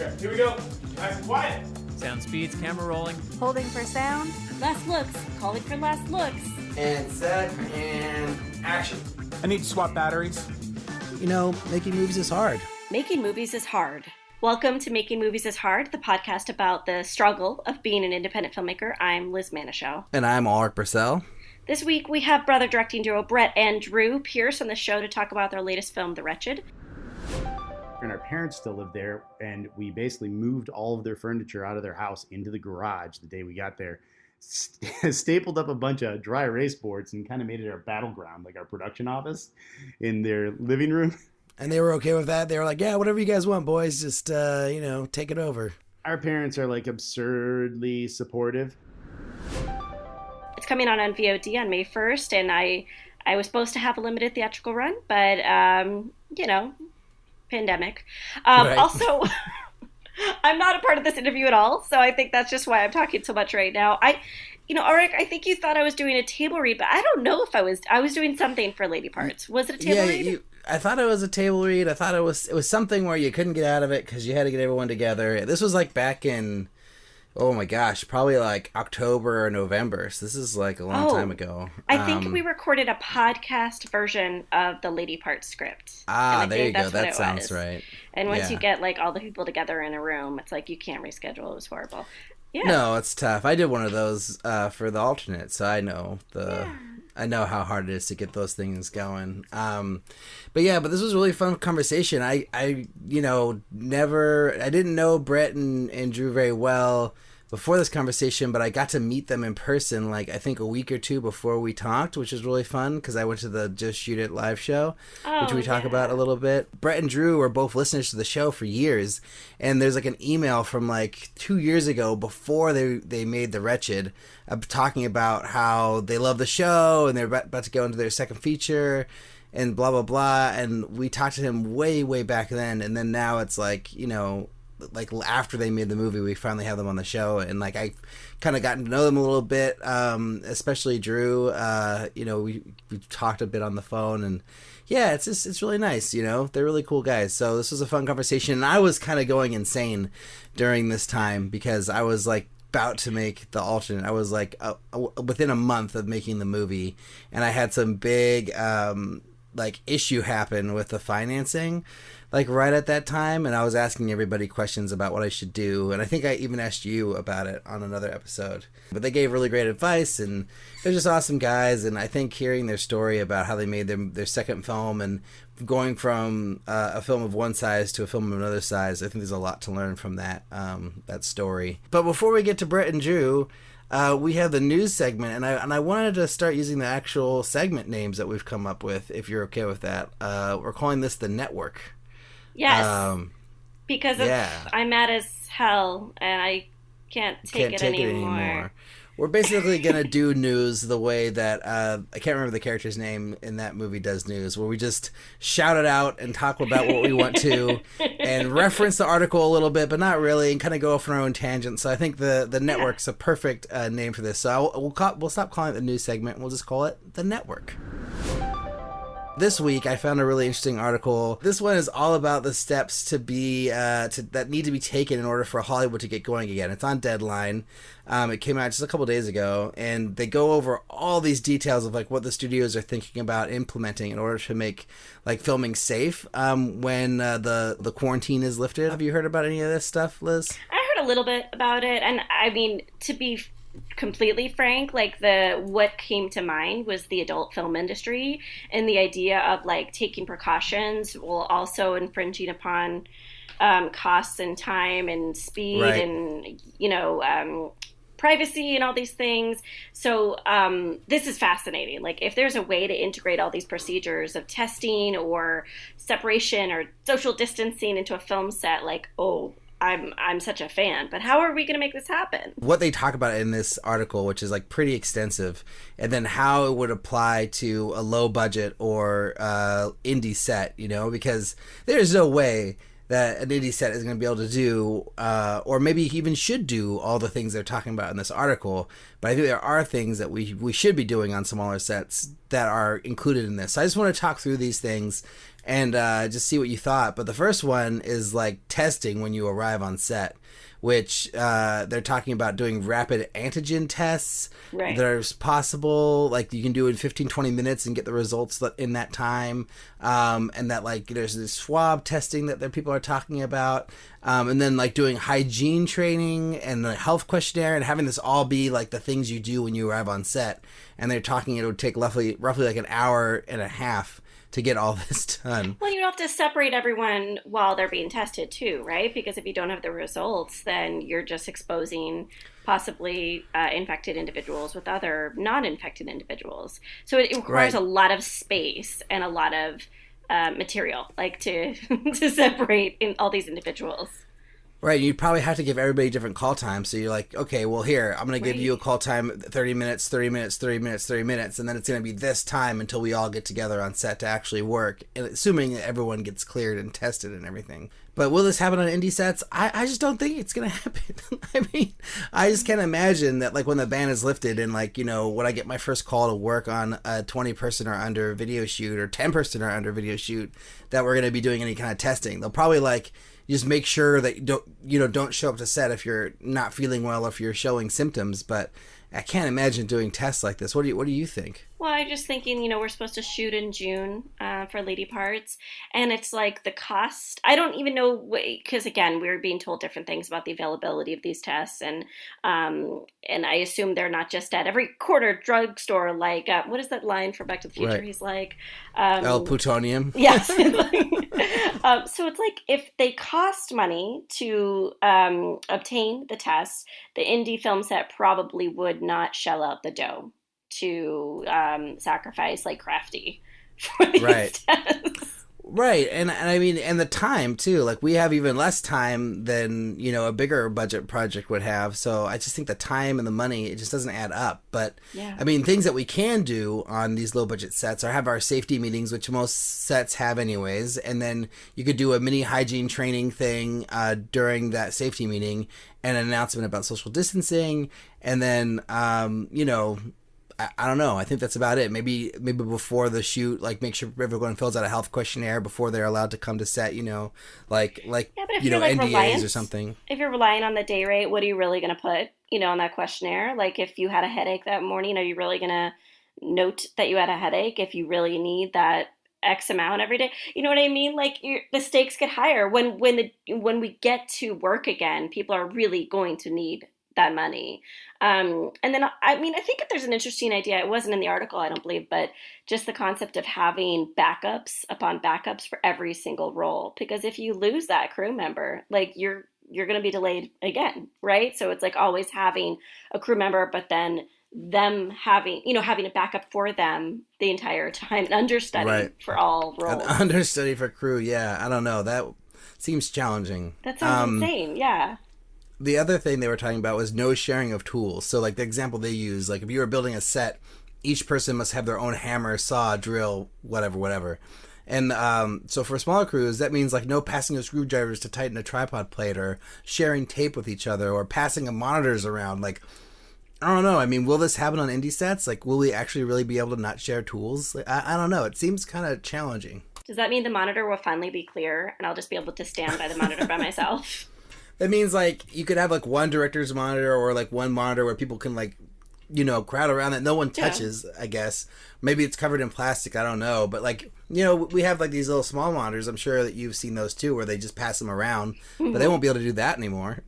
Okay, here we go. Nice and quiet. Sound speeds, camera rolling. Holding for sound. Last looks. Calling for last looks. And set, and action. I need to swap batteries. You know, making movies is hard. Making movies is hard. Welcome to Making Movies is Hard, the podcast about the struggle of being an independent filmmaker. I'm Liz McNaughton. And I'm Alrik Purcell. This week we have brother directing duo Brett and Drew Pierce on the show to talk about their latest film, The Wretched. And our parents still lived there, and we basically moved all of their furniture out of their house into the garage the day we got there, stapled up a bunch of dry erase boards, and kind of made it our battleground, like our production office in their living room. And they were okay with that. They were like, yeah, whatever you guys want, boys, just, take it over. Our parents are like absurdly supportive. It's coming out on VOD on May 1st, and I was supposed to have a limited theatrical run, but, pandemic. Right. Also, I'm not a part of this interview at all, so I think that's just why I'm talking so much right now. Alrik, I think you thought I was doing a table read, but I don't know if I was doing something for Lady Parts. Was it a table read? I thought it was a table read. I thought it was something where you couldn't get out of it because you had to get everyone together. This was like back in, oh my gosh, probably like October or November. So this is like a long time ago. I think we recorded a podcast version of the Lady Parts script. There you go. That sounds right. And once you get like all the people together in a room, it's like you can't reschedule. It was horrible. Yeah. No, it's tough. I did one of those for the alternate, so I know I know how hard it is to get those things going. But this was a really fun conversation. I didn't know Brett and Drew very well before this conversation, but I got to meet them in person, like I think a week or two before we talked, which was really fun because I went to the Just Shoot It live show, which we talk about a little bit. Brett and Drew were both listeners to the show for years, and there's like an email from like 2 years ago before they made The Wretched, talking about how they love the show and they're about to go into their second feature and blah blah blah, and we talked to him way back then, and then now it's like, like after they made the movie, we finally have them on the show, and like I kind of gotten to know them a little bit, especially Drew. We talked a bit on the phone, and yeah, it's really nice. They're really cool guys. So this was a fun conversation, and I was kind of going insane during this time because I was like about to make the alternate. I was like within a month of making the movie, and I had some big issue happen with the financing, like right at that time, and I was asking everybody questions about what I should do, and I think I even asked you about it on another episode. But they gave really great advice, and they're just awesome guys, and I think hearing their story about how they made their second film and going from a film of one size to a film of another size, I think there's a lot to learn from that story. But before we get to Brett and Drew, we have the news segment, and I wanted to start using the actual segment names that we've come up with, if you're okay with that. We're calling this The Network. Yes, because I'm mad as hell, and I can't take it anymore. We're basically going to do news the way that, I can't remember the character's name in that movie does news, where we just shout it out and talk about what we want to and reference the article a little bit, but not really, and kind of go off on our own tangent. So I think the Network's a perfect name for this. So we'll stop calling it the news segment, and we'll just call it The Network. This week, I found a really interesting article. This one is all about the steps that need to be taken in order for Hollywood to get going again. It's on Deadline. It came out just a couple days ago, and they go over all these details of like what the studios are thinking about implementing in order to make like filming safe when the quarantine is lifted. Have you heard about any of this stuff, Liz? I heard a little bit about it, and I mean, to be completely frank, like what came to mind was the adult film industry and the idea of like taking precautions while also infringing upon costs and time and speed, right, and privacy and all these things. So this is fascinating. Like if there's a way to integrate all these procedures of testing or separation or social distancing into a film set, like, I'm such a fan, but how are we going to make this happen? What they talk about in this article, which is like pretty extensive, and then how it would apply to a low budget or indie set, because there's no way that an indie set is going to be able to do, or maybe even should do, all the things they're talking about in this article. But I think there are things that we should be doing on smaller sets that are included in this. So I just want to talk through these things and just see what you thought. But the first one is like testing when you arrive on set, which they're talking about doing rapid antigen tests Right. that are possible. Like you can do in 15, 20 minutes and get the results in that time. And that like there's this swab testing that people are talking about. And then like doing hygiene training and the health questionnaire and having this all be like the things you do when you arrive on set. And they're talking it would take roughly like an hour and a half to get all this done. Well, you have to separate everyone while they're being tested too, right? Because if you don't have the results, then you're just exposing possibly infected individuals with other non-infected individuals. So it requires Right. a lot of space and a lot of material, like to to separate in all these individuals. Right, you'd probably have to give everybody different call times. So you're like, okay, well here, I'm going to give you a call time 30 minutes, 30 minutes, 30 minutes, 30 minutes, and then it's going to be this time until we all get together on set to actually work, and assuming that everyone gets cleared and tested and everything. But will this happen on indie sets? I just don't think it's going to happen. I mean, I just can't imagine that like when the ban is lifted and like, you know, when I get my first call to work on a 20-person or under video shoot or 10-person or under video shoot that we're going to be doing any kind of testing. They'll probably like just make sure that you don't show up to set if you're not feeling well or if you're showing symptoms. But I can't imagine doing tests like this. What do you think? Well, I'm just thinking, we're supposed to shoot in June for Lady Parts, and it's like the cost. I don't even know, because again, we're being told different things about the availability of these tests, and I assume they're not just at every corner drugstore. Like, what is that line from Back to the Future? Right. He's like, El plutonium. yes. So it's like if they cost money to obtain the tests, the indie film set probably would not shell out the dough to sacrifice like Crafty for these Right. tests. Right, and I mean, and the time too. Like we have even less time than a bigger budget project would have. So I just think the time and the money, it just doesn't add up. But Yeah. I mean, things that we can do on these low budget sets are have our safety meetings, which most sets have anyways, and then you could do a mini hygiene training thing during that safety meeting, and an announcement about social distancing, and then I don't know. I think that's about it. Maybe before the shoot, like make sure everyone fills out a health questionnaire before they're allowed to come to set. Like Yeah, but if you're like NDAs reliant or something. If you're relying on the day rate, what are you really going to put, on that questionnaire? Like if you had a headache that morning, are you really going to note that you had a headache if you really need that X amount every day? You know what I mean? Like the stakes get higher when we get to work again. People are really going to need that money. And then, I think there's an interesting idea. It wasn't in the article, I don't believe, but just the concept of having backups upon backups for every single role. Because if you lose that crew member, like you're going to be delayed again, right? So it's like always having a crew member, but then them having a backup for them the entire time, an understudy Right. for all roles. An understudy for crew, yeah. I don't know. That seems challenging. That sounds insane, yeah. The other thing they were talking about was no sharing of tools. So like the example they use, like if you were building a set, each person must have their own hammer, saw, drill, whatever. And so for smaller crews, that means like no passing of screwdrivers to tighten a tripod plate, or sharing tape with each other, or passing of monitors around. Like, I don't know. I mean, will this happen on indie sets? Like, will we actually really be able to not share tools? Like, I don't know. It seems kind of challenging. Does that mean the monitor will finally be clear and I'll just be able to stand by the monitor by myself? That means like you could have like one director's monitor, or like one monitor where people can like, crowd around that no one touches, I guess. Maybe it's covered in plastic, I don't know. But like, we have like these little small monitors. I'm sure that you've seen those too, where they just pass them around. But they won't be able to do that anymore.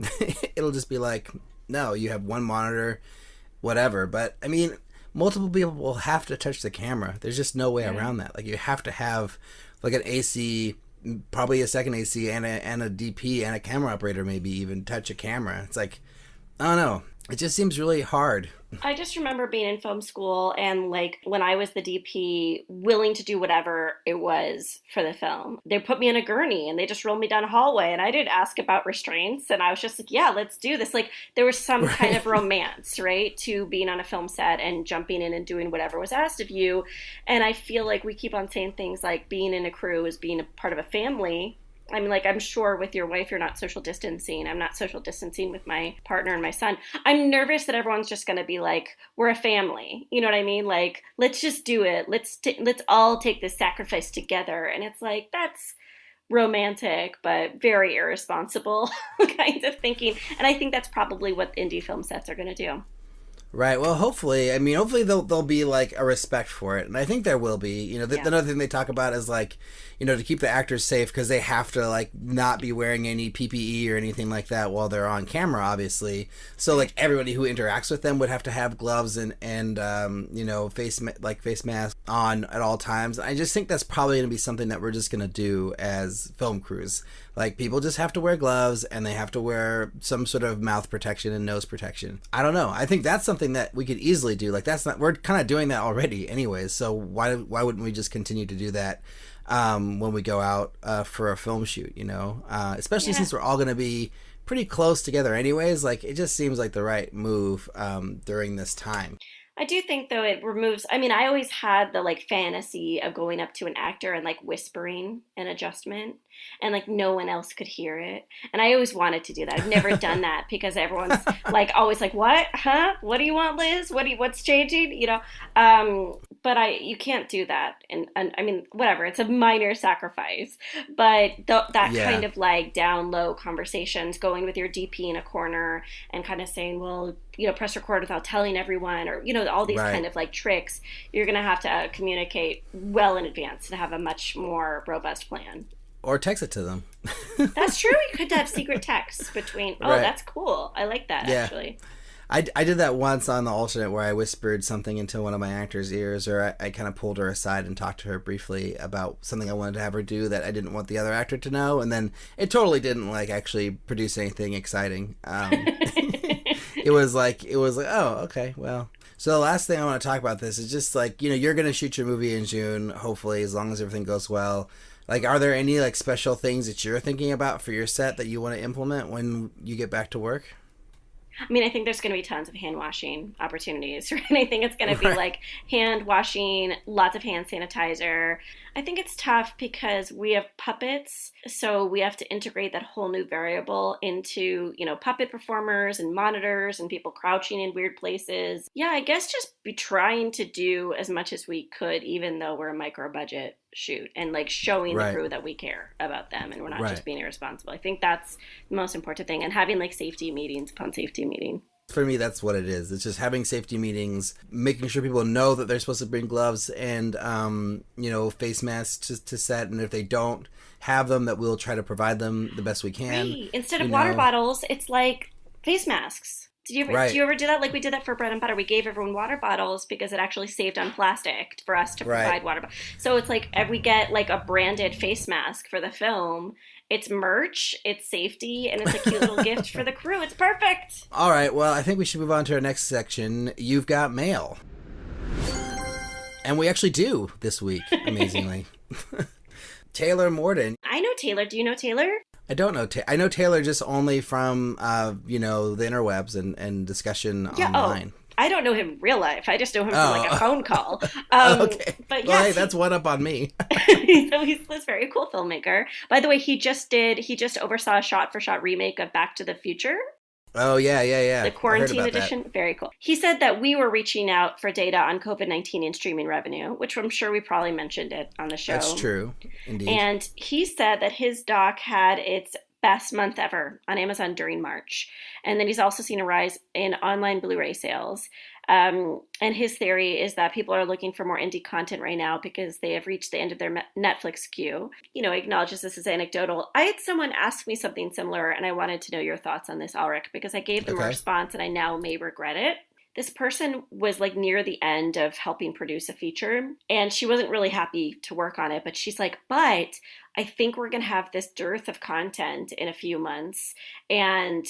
It'll just be like, no, you have one monitor, whatever. But I mean, multiple people will have to touch the camera. There's just no way around that. Like you have to have like an AC, probably a second AC, and a DP and a camera operator, maybe even touch a camera. It's like, I don't know. It just seems really hard. I just remember being in film school and like when I was the DP, willing to do whatever it was for the film. They put me in a gurney and they just rolled me down a hallway, and I didn't ask about restraints, and I was just like, yeah, let's do this. Like there was some kind of romance, right, to being on a film set and jumping in and doing whatever was asked of you. And I feel like we keep on saying things like being in a crew is being a part of a family. I mean, like, I'm sure with your wife, you're not social distancing. I'm not social distancing with my partner and my son. I'm nervous that everyone's just going to be like, we're a family. You know what I mean? Like, let's just do it. Let's all take this sacrifice together. And it's like, that's romantic, but very irresponsible kind of thinking. And I think that's probably what indie film sets are going to do. Right. Well, hopefully there'll be like a respect for it, and I think there will be. You know, another thing they talk about is like, you know, to keep the actors safe because they have to like not be wearing any PPE or anything like that while they're on camera, obviously. So like everybody who interacts with them would have to have gloves and you know, face masks on at all times. I just think that's probably going to be something that we're just going to do as film crews. Like, people just have to wear gloves and they have to wear some sort of mouth protection and nose protection. I don't know. I think that's something that we could easily do. Like, we're kind of doing that already anyways. So why wouldn't we just continue to do that when we go out for a film shoot, you know? Especially since we're all going to be pretty close together anyways. Like, it just seems like the right move during this time. I do think, though, it removes, I mean, I always had the, like, fantasy of going up to an actor and, like, whispering an adjustment, and, like, no one else could hear it. And I always wanted to do that. I've never done that because everyone's, like, always like, what? Huh? What do you want, Liz? What's changing? You know? But you can't do that. And I mean, whatever, it's a minor sacrifice. But that kind of, like, down low conversations, going with your DP in a corner and kind of saying, well, you know, press record without telling everyone, or, you know, all these kind of like tricks, you're going to have to communicate well in advance to have a much more robust plan. Or text it to them. That's true. You could have secret texts between. Oh, that's cool. I like that, actually. I did that once on the alternate where I whispered something into one of my actors' ears, or I kind of pulled her aside and talked to her briefly about something I wanted to have her do that I didn't want the other actor to know, and then it totally didn't like actually produce anything exciting. It was like, oh, okay, well. So the last thing I want to talk about this is just like, you know, you're going to shoot your movie in June, hopefully, as long as everything goes well. Like, are there any like special things that you're thinking about for your set that you want to implement when you get back to work? I mean, I think there's going to be tons of hand washing opportunities, right? I think it's going to be like hand washing, lots of hand sanitizer. I think it's tough because we have puppets, so we have to integrate that whole new variable into, you know, puppet performers and monitors and people crouching in weird places. Yeah, I guess just be trying to do as much as we could, even though we're a micro budget shoot, and like showing the crew that we care about them and we're not just being irresponsible. I think that's the most important thing, and having like safety meetings upon safety meeting. For me, that's what it is. It's just having safety meetings, making sure people know that they're supposed to bring gloves and, you know, face masks to set. And if they don't have them, that we'll try to provide them the best we can. Right. Instead of water bottles, it's like face masks. Did you ever do that? Like, we did that for bread and butter. We gave everyone water bottles because it actually saved on plastic for us to provide water bottles. So it's like we get like a branded face mask for the film. It's merch, it's safety, and it's a cute little gift for the crew. It's perfect. All right, well, I think we should move on to our next section. You've got mail. And we actually do this week, amazingly. Taylor Morden. I know Taylor. Do you know Taylor? I don't know. I know Taylor just only from, you know, the interwebs and discussion online. I don't know him in real life. I just know him from like a phone call. Okay. But well, hey, that's one up on me. So he's this very cool filmmaker. By the way, he just oversaw a shot-for-shot remake of Back to the Future. Oh, yeah. The quarantine edition. That. Very cool. He said that we were reaching out for data on COVID-19 and streaming revenue, which I'm sure we probably mentioned it on the show. That's true. Indeed. And he said that his doc had its best month ever on Amazon during March. And then he's also seen a rise in online Blu-ray sales. And his theory is that people are looking for more indie content right now because they have reached the end of their Netflix queue. You know, acknowledges this is anecdotal. I had someone ask me something similar, and I wanted to know your thoughts on this, Alrik, because I gave them a response and I now may regret it. This person was like near the end of helping produce a feature, and she wasn't really happy to work on it, but she's like, but I think we're going to have this dearth of content in a few months, and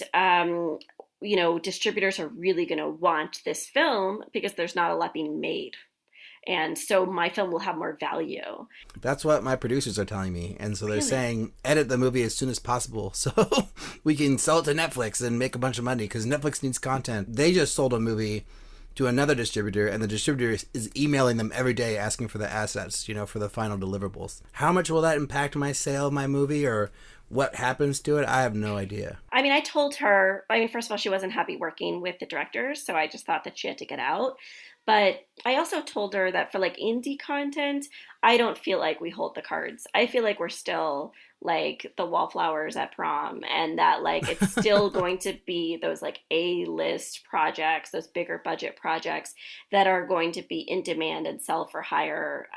you know, distributors are really going to want this film because there's not a lot being made. And so my film will have more value. That's what my producers are telling me. And so they're saying, edit the movie as soon as possible so we can sell it to Netflix and make a bunch of money because Netflix needs content. They just sold a movie to another distributor, and the distributor is emailing them every day asking for the assets, for the final deliverables. How much will that impact my sale of my movie, or what happens to it? I have no idea. I mean, I told her, first of all, she wasn't happy working with the directors, so I just thought that she had to get out. But I also told her that for like indie content, I don't feel like we hold the cards. I feel like we're still like the wallflowers at prom, and that like it's still going to be those like A-list projects, those bigger budget projects that are going to be in demand and sell for higher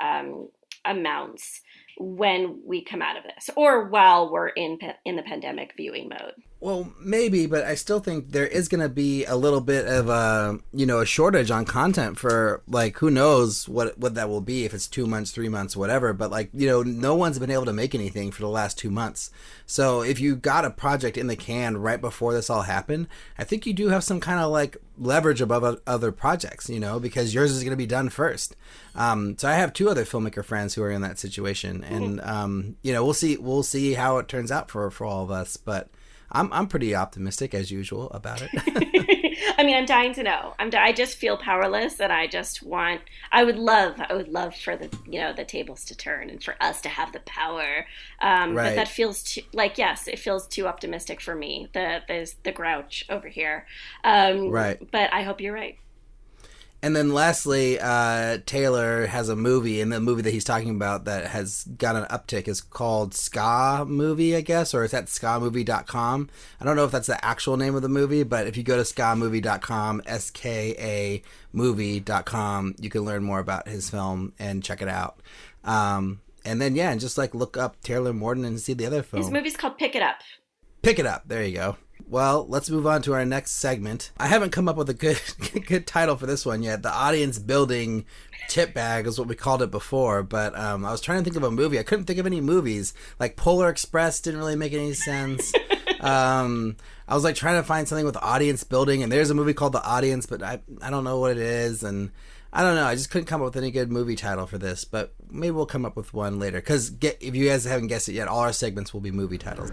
amounts when we come out of this, or while we're in the pandemic viewing mode. Well, maybe, but I still think there is going to be a little bit of a shortage on content for, like, who knows what that will be, if it's 2 months, 3 months, whatever. But, like, no one's been able to make anything for the last 2 months. So if you got a project in the can right before this all happened, I think you do have some kind of, like, leverage above other projects, because yours is going to be done first. So I have 2 other filmmaker friends who are in that situation. And, we'll see how it turns out for all of us. But I'm pretty optimistic as usual about it. I mean, I'm dying to know. I just feel powerless, and I would love for the tables to turn and for us to have the power. Right. But that feels too, yes, it feels too optimistic for me. There's the grouch over here. Right. But I hope you're right. And then lastly, Taylor has a movie, and the movie that he's talking about that has got an uptick is called Ska Movie, I guess, or it's at skamovie.com. I don't know if that's the actual name of the movie, but if you go to skamovie.com, SKA movie.com, you can learn more about his film and check it out. And then, and just like look up Taylor Morden and see the other film. His movie's called Pick It Up. Pick It Up. There you go. Well, let's move on to our next segment. I haven't come up with a good title for this one yet. The audience building tip bag is what we called it before, but I was trying to think of a movie. I couldn't think of any movies. Like Polar Express didn't really make any sense. I was like trying to find something with audience building, and there's a movie called The Audience, but I don't know what it is, and I don't know. I just couldn't come up with any good movie title for this, but maybe we'll come up with one later. Because if you guys haven't guessed it yet, all our segments will be movie titles.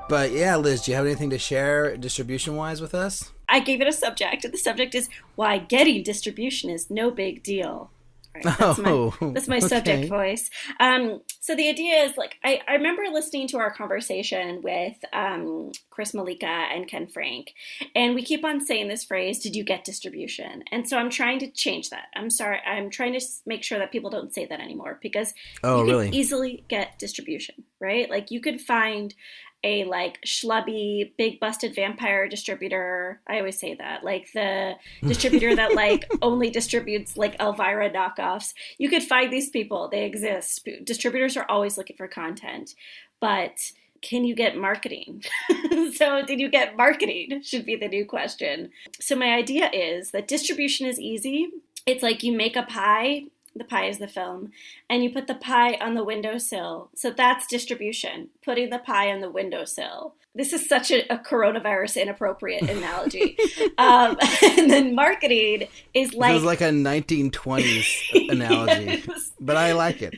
But yeah, Liz, do you have anything to share distribution-wise with us? I gave it a subject, and the subject is why getting distribution is no big deal. Right, that's my subject voice. So the idea is, like, I remember listening to our conversation with Chris Malika and Ken Frank, and we keep on saying this phrase, did you get distribution? And so I'm trying to change that. I'm sorry. I'm trying to make sure that people don't say that anymore, because you can easily get distribution, right? Like, you could find a like schlubby big busted vampire distributor. I always say that, like the distributor that like only distributes like Elvira knockoffs. You could find these people. They exist. Distributors are always looking for content, but can you get marketing? So did you get marketing should be the new question. So my idea is that distribution is easy. It's like you make a pie. The pie is the film, and you put the pie on the windowsill. So that's distribution, putting the pie on the windowsill. This is such a coronavirus inappropriate analogy. And then marketing is like... This is like a 1920s analogy, but I like it.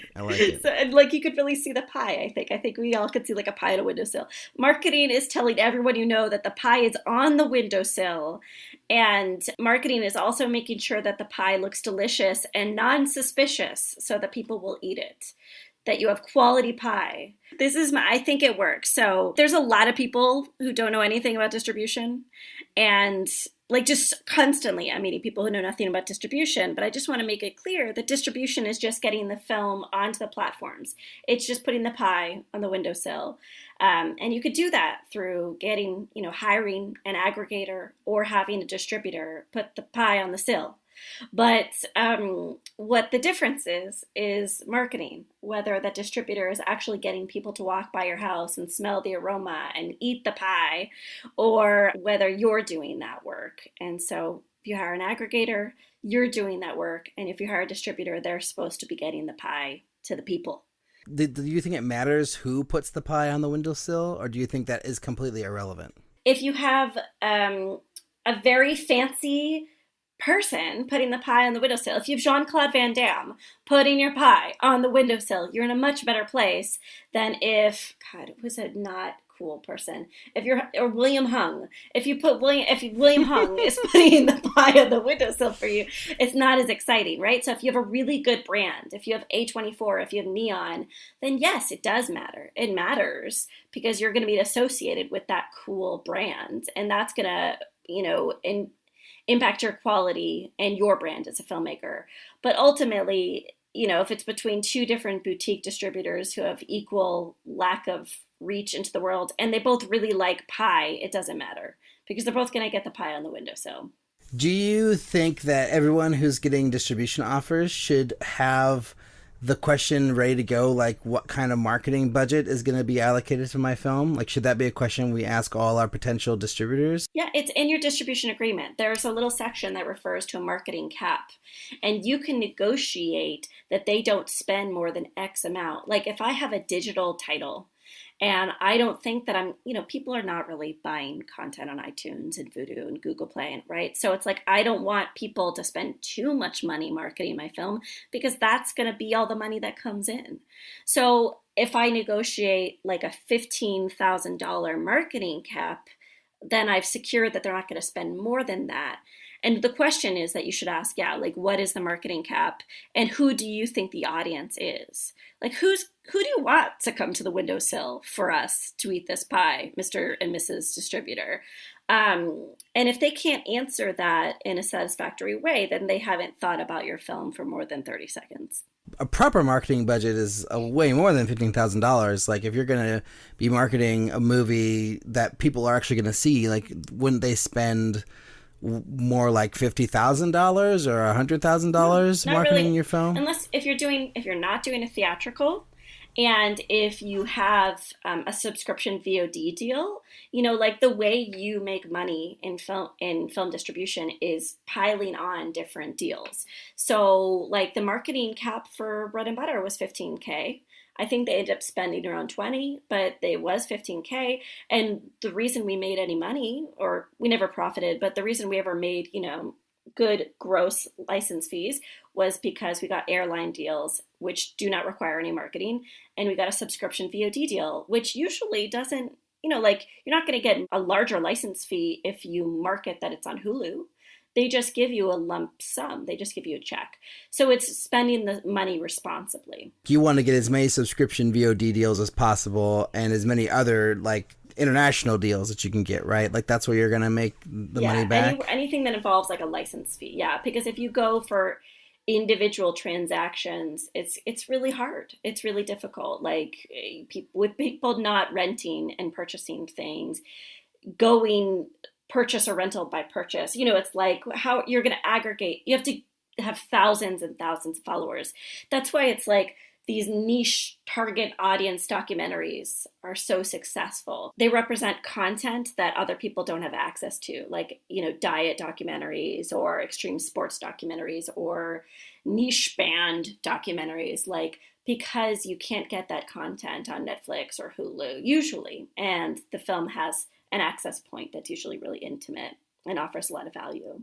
So, and like you could really see the pie, I think we all could see like a pie on a windowsill. Marketing is telling everyone you know that the pie is on the windowsill. And marketing is also making sure that the pie looks delicious and non-suspicious so that people will eat it, that you have quality pie. I think it works. So there's a lot of people who don't know anything about distribution, and like just constantly I'm meeting people who know nothing about distribution, but I just want to make it clear that distribution is just getting the film onto the platforms. It's just putting the pie on the windowsill. And you could do that through getting, hiring an aggregator or having a distributor put the pie on the sill. But what the difference is marketing, whether the distributor is actually getting people to walk by your house and smell the aroma and eat the pie, or whether you're doing that work. And so if you hire an aggregator, you're doing that work. And if you hire a distributor, they're supposed to be getting the pie to the people. Do you think it matters who puts the pie on the windowsill, or do you think that is completely irrelevant? If you have a very fancy person putting the pie on the windowsill, if you have Jean-Claude Van Damme putting your pie on the windowsill, you're in a much better place than if, God, was a not cool person. If you're, or William Hung, if William Hung is putting the pie on the windowsill for you, it's not as exciting, right? So if you have a really good brand, if you have A24, if you have Neon, then yes, it does matter. It matters because you're going to be associated with that cool brand, and that's going to, impact your quality and your brand as a filmmaker. But ultimately, if it's between two different boutique distributors who have equal lack of reach into the world and they both really like pie, it doesn't matter because they're both going to get the pie on the windowsill. Do you think that everyone who's getting distribution offers should have the question ready to go, like what kind of marketing budget is going to be allocated to my film? Like, should that be a question we ask all our potential distributors? Yeah, it's in your distribution agreement. There's a little section that refers to a marketing cap, and you can negotiate that they don't spend more than X amount. Like if I have a digital title and I don't think that people are not really buying content on iTunes and Vudu and Google Play, right? So it's like, I don't want people to spend too much money marketing my film because that's going to be all the money that comes in. So if I negotiate like a $15,000 marketing cap, then I've secured that they're not going to spend more than that. And the question is that you should ask, what is the marketing cap and who do you think the audience is? Like, who do you want to come to the windowsill for us to eat this pie, Mr. and Mrs. Distributor? And if they can't answer that in a satisfactory way, then they haven't thought about your film for more than 30 seconds. A proper marketing budget is way more than $15,000. Like if you're going to be marketing a movie that people are actually going to see, like wouldn't they spend more like $50,000 or $100,000 marketing really, your film? Unless if you're not doing a theatrical, and if you have a subscription VOD deal, like the way you make money in film distribution is piling on different deals. So like the marketing cap for Bread and Butter was $15K. I think they ended up spending around 20, but it was $15K. And the reason we made any money, or we never profited, but the reason we ever made, good gross license fees was because we got airline deals, which do not require any marketing. And we got a subscription VOD deal, which usually doesn't, you're not going to get a larger license fee if you market that it's on Hulu. They just give you a lump sum. They just give you a check. So it's spending the money responsibly. You want to get as many subscription VOD deals as possible and as many other like international deals that you can get, right? Like that's where you're going to make the money back. Anything that involves like a license fee. Yeah. Because if you go for individual transactions, it's really hard. It's really difficult. Like people not renting and purchasing things, going purchase or rental by purchase. It's like how you're going to aggregate. You have to have thousands and thousands of followers. That's why it's like these niche target audience documentaries are so successful. They represent content that other people don't have access to, like, diet documentaries or extreme sports documentaries or niche band documentaries, because you can't get that content on Netflix or Hulu usually. And the film has an access point that's usually really intimate and offers a lot of value.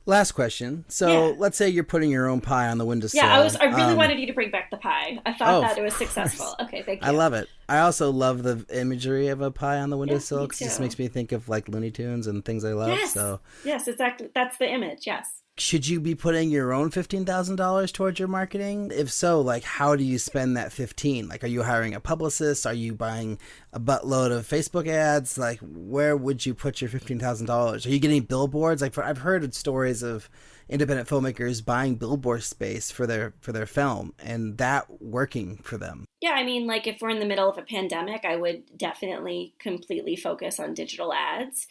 Last question. So let's say you're putting your own pie on the windowsill. Yeah, I really wanted you to bring back the pie. I thought that it was successful. Okay, thank you. I love it. I also love the imagery of a pie on the windowsill because it just makes me think of like Looney Tunes and things I love. Yes, yes, exactly. That's the image, yes. Should you be putting your own $15,000 towards your marketing? If so, like, how do you spend that 15? Like, are you hiring a publicist? Are you buying a buttload of Facebook ads? Like, where would you put your $15,000? Are you getting billboards? Like, I've heard stories of independent filmmakers buying billboard space for their film and that working for them. Yeah, I mean, like, if we're in the middle of a pandemic, I would definitely completely focus on digital ads.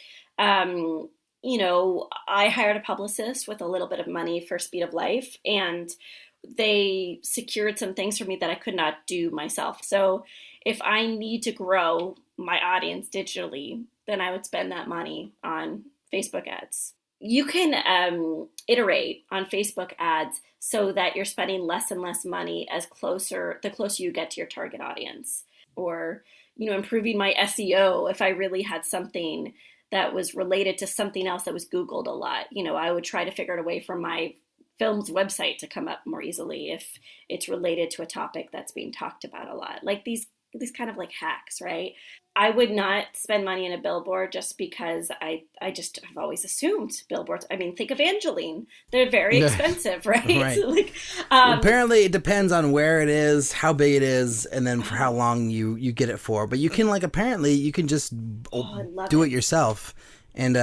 I hired a publicist with a little bit of money for Speed of Life, and they secured some things for me that I could not do myself. So if I need to grow my audience digitally, then I would spend that money on Facebook ads. You can iterate on Facebook ads so that you're spending less and less money the closer you get to your target audience. Or, improving my SEO if I really had something that was related to something else that was Googled a lot. You know, I would try to figure out a way for my film's website to come up more easily if it's related to a topic that's being talked about a lot. Like these kind of like hacks, right? I would not spend money in a billboard just because I just have always assumed billboards. I mean, think of Angeline. They're very expensive, right? Right. So like, Apparently, it depends on where it is, how big it is, and then for how long you get it for. But you can apparently you can just do it yourself. And,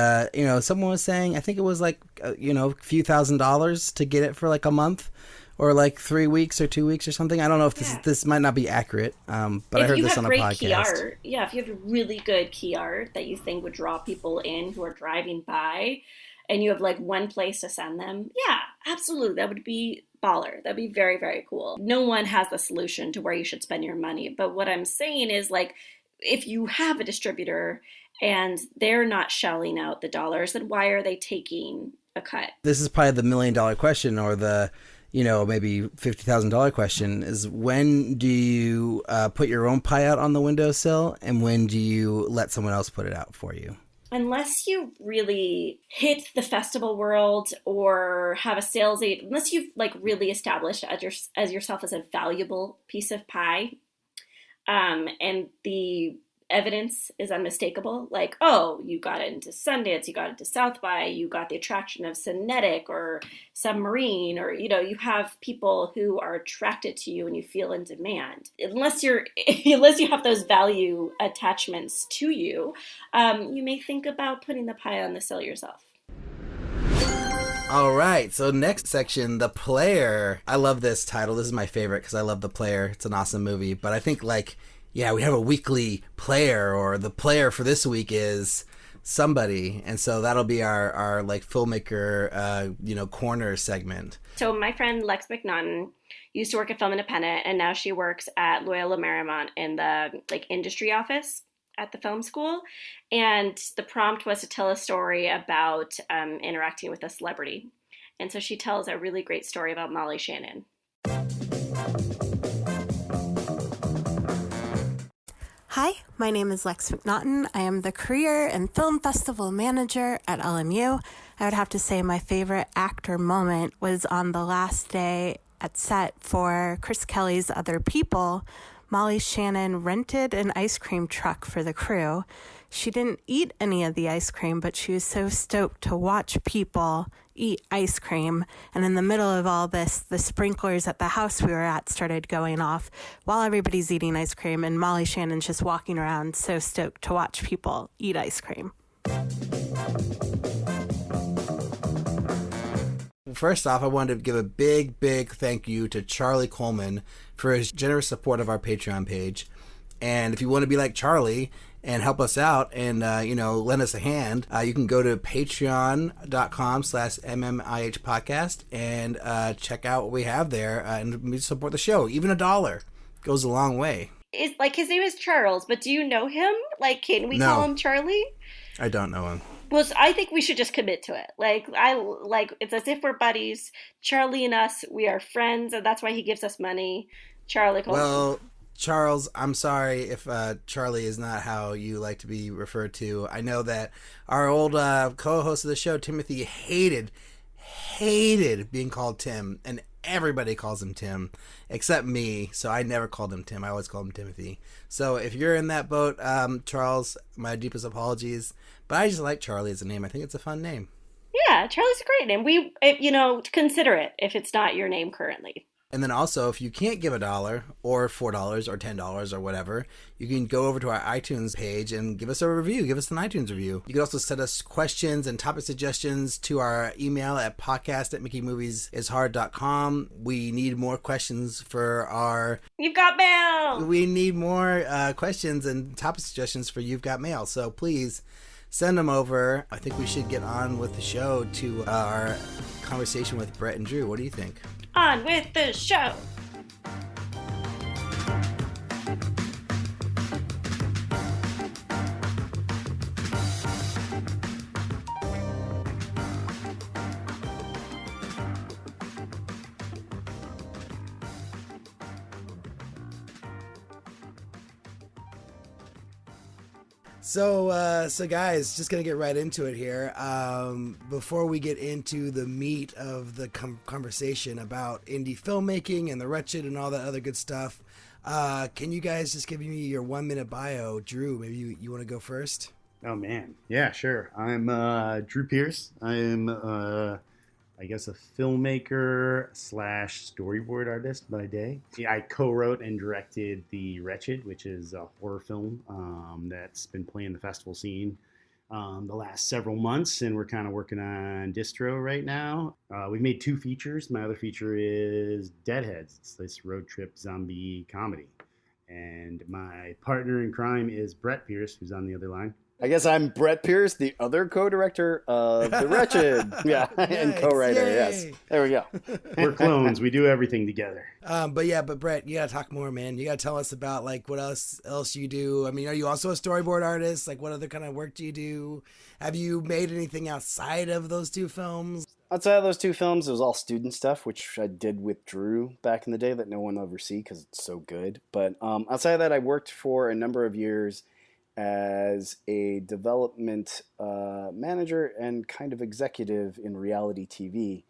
someone was saying, I think it was a few $1,000s to get it for like a month or like 3 weeks or 2 weeks or something. I don't know if this might not be accurate, but I heard this on a podcast. If you have great key art, if you have really good key art that you think would draw people in who are driving by and you have like one place to send them, yeah, absolutely. That would be baller. That'd be very, very cool. No one has the solution to where you should spend your money. But what I'm saying is like, if you have a distributor and they're not shelling out the dollars, then why are they taking a cut? This is probably the $1 million question, or the, maybe $50,000 question, is when do you put your own pie out on the windowsill, and when do you let someone else put it out for you? Unless you really hit the festival world or have a sales aid, unless you've like really established as yourself as a valuable piece of pie, and the evidence is unmistakable, like, oh, you got it into Sundance, you got it to South by, you got the attraction of Cinetic or Submarine, or you have people who are attracted to you and you feel in demand. Unless you have those value attachments to you, you may think about putting the pie on the sill yourself. All right, so next section, The Player. I love this title. This is my favorite because I love The Player. It's an awesome movie, but I think we have a weekly player, or the player for this week is somebody, and so that'll be our like filmmaker corner segment. So my friend Lex McNaughton used to work at Film Independent, and now she works at Loyola Marymount in the like industry office at the film school. And the prompt was to tell a story about interacting with a celebrity, and so she tells a really great story about Molly Shannon. Hi, my name is Lex McNaughton. I am the Career and Film Festival Manager at LMU. I would have to say my favorite actor moment was on the last day at set for Chris Kelly's Other People. Molly Shannon rented an ice cream truck for the crew. She didn't eat any of the ice cream, but she was so stoked to watch people eat ice cream. And in the middle of all this, the sprinklers at the house we were at started going off while everybody's eating ice cream, and Molly Shannon's just walking around so stoked to watch people eat ice cream. First off, I wanted to give a big, big thank you to Charlie Coleman for his generous support of our Patreon page. And if you want to be like Charlie and help us out and, lend us a hand, you can go to patreon.com/MMIH podcast and check out what we have there and support the show. Even $1 goes a long way. His name is Charles, but do you know him? Like, can we call him Charlie? I don't know him. Well, I think we should just commit to it. It's as if we're buddies. Charlie and us, we are friends, and that's why he gives us money. Charlie calls. Well, Charles, I'm sorry if Charlie is not how you like to be referred to. I know that our old co-host of the show, Timothy, hated being called Tim, and everybody calls him Tim except me, so I never called him Tim. I always called him Timothy. So if you're in that boat, Charles, my deepest apologies, but I just like Charlie as a name. I think it's a fun name. Yeah, Charlie's a great name. We consider it if it's not your name currently. And then also, if you can't give $1 or $4 or $10 or whatever, you can go over to our iTunes page and give us a review. Give us an iTunes review. You can also send us questions and topic suggestions to our email at podcast@mickeymoviesishard.com. We need more questions for our... You've Got Mail! We need more questions and topic suggestions for You've Got Mail. So please send them over. I think we should get on with the show to our conversation with Brett and Drew. What do you think? On with the show. So guys, just gonna get right into it here. Before we get into the meat of the conversation about indie filmmaking and the Wretched and all that other good stuff, can you guys just give me your 1-minute bio? Drew, maybe you want to go first? Oh man, yeah, sure. I'm Drew Pierce. I am, I guess, a filmmaker / storyboard artist by day. I co-wrote and directed The Wretched, which is a horror film that's been playing the festival scene the last several months, and we're kind of working on distro right now. We've made 2 features. My other feature is Deadheads. It's this road trip zombie comedy. And my partner in crime is Brett Pierce, who's on the other line. I guess I'm Brett Pierce, the other co-director of The Wretched. Yeah, and co-writer, Yay. yes. There we go. We're clones. We do everything together. But Brett, you gotta talk more, man. You gotta tell us about like what else you do. I mean, are you also a storyboard artist? Like, what other kind of work do you do? Have you made anything outside of those 2 films? Outside of those 2 films, it was all student stuff, which I did with Drew back in the day that no one will ever see because it's so good. But outside of that, I worked for a number of years as a development manager and kind of executive in reality TV,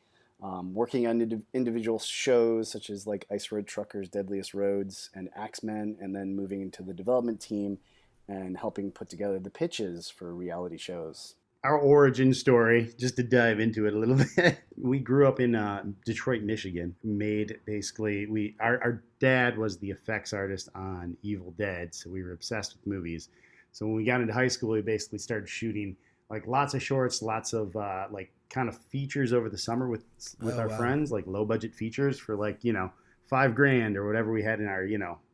working on individual shows such as like Ice Road Truckers, Deadliest Roads, and Axemen, and then moving into the development team and helping put together the pitches for reality shows. Our origin story, just to dive into it a little bit, we grew up in Detroit, Michigan. Our dad was the effects artist on Evil Dead, so we were obsessed with movies. So when we got into high school, we basically started shooting like lots of shorts, lots of like kind of features over the summer with our friends, like low budget features for like, $5,000 or whatever we had in our,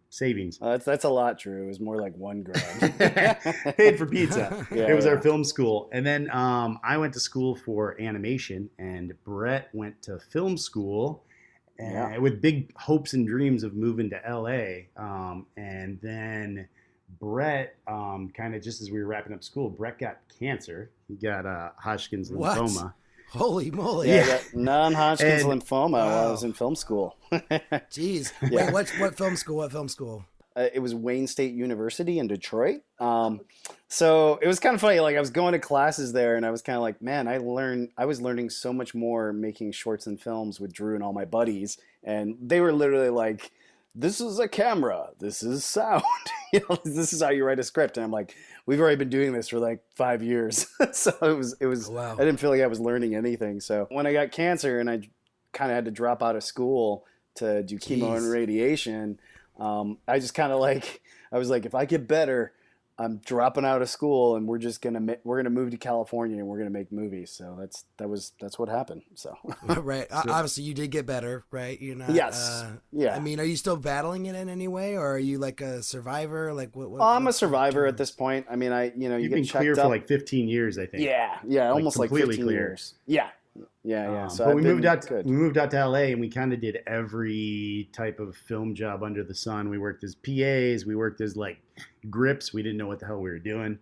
savings. That's a lot, Drew. It was more like $1,000. Paid for pizza. Yeah, it was our film school. And then I went to school for animation, and Brett went to film school with big hopes and dreams of moving to LA. And then Brett, kind of just as we were wrapping up school, Brett got cancer. He got Hodgkin's lymphoma. What? Holy moly! Yeah, I got non-Hodgkin's lymphoma while I was in film school. Jeez. Yeah. Wait, what film school? What film school? It was Wayne State University in Detroit. So it was kind of funny. Like I was going to classes there, and I was kind of like, man, I was learning so much more making shorts and films with Drew and all my buddies, and they were literally like, "This is a camera. This is sound. This is how you write a script." And I'm like, we've already been doing this for like 5 years. So it was, Wow. I didn't feel like I was learning anything. So when I got cancer and I kind of had to drop out of school to do chemo and radiation, I just kind of I was like, if I get better, I'm dropping out of school and we're gonna move to California and we're gonna make movies. So that's what happened. So Right. Obviously, you did get better, right? You're not. Yes. Yeah. I mean, are you still battling it in any way, or are you like a survivor? Like what? I'm a survivor at this point. I mean, you You've get been checked clear up for like 15 years, I think. Yeah, almost like completely 15 clear. years. Yeah. So but I've we been moved out. good. We moved out to LA, and we kind of did every type of film job under the sun. We worked as PAs. We worked as like grips. We didn't know what the hell we were doing.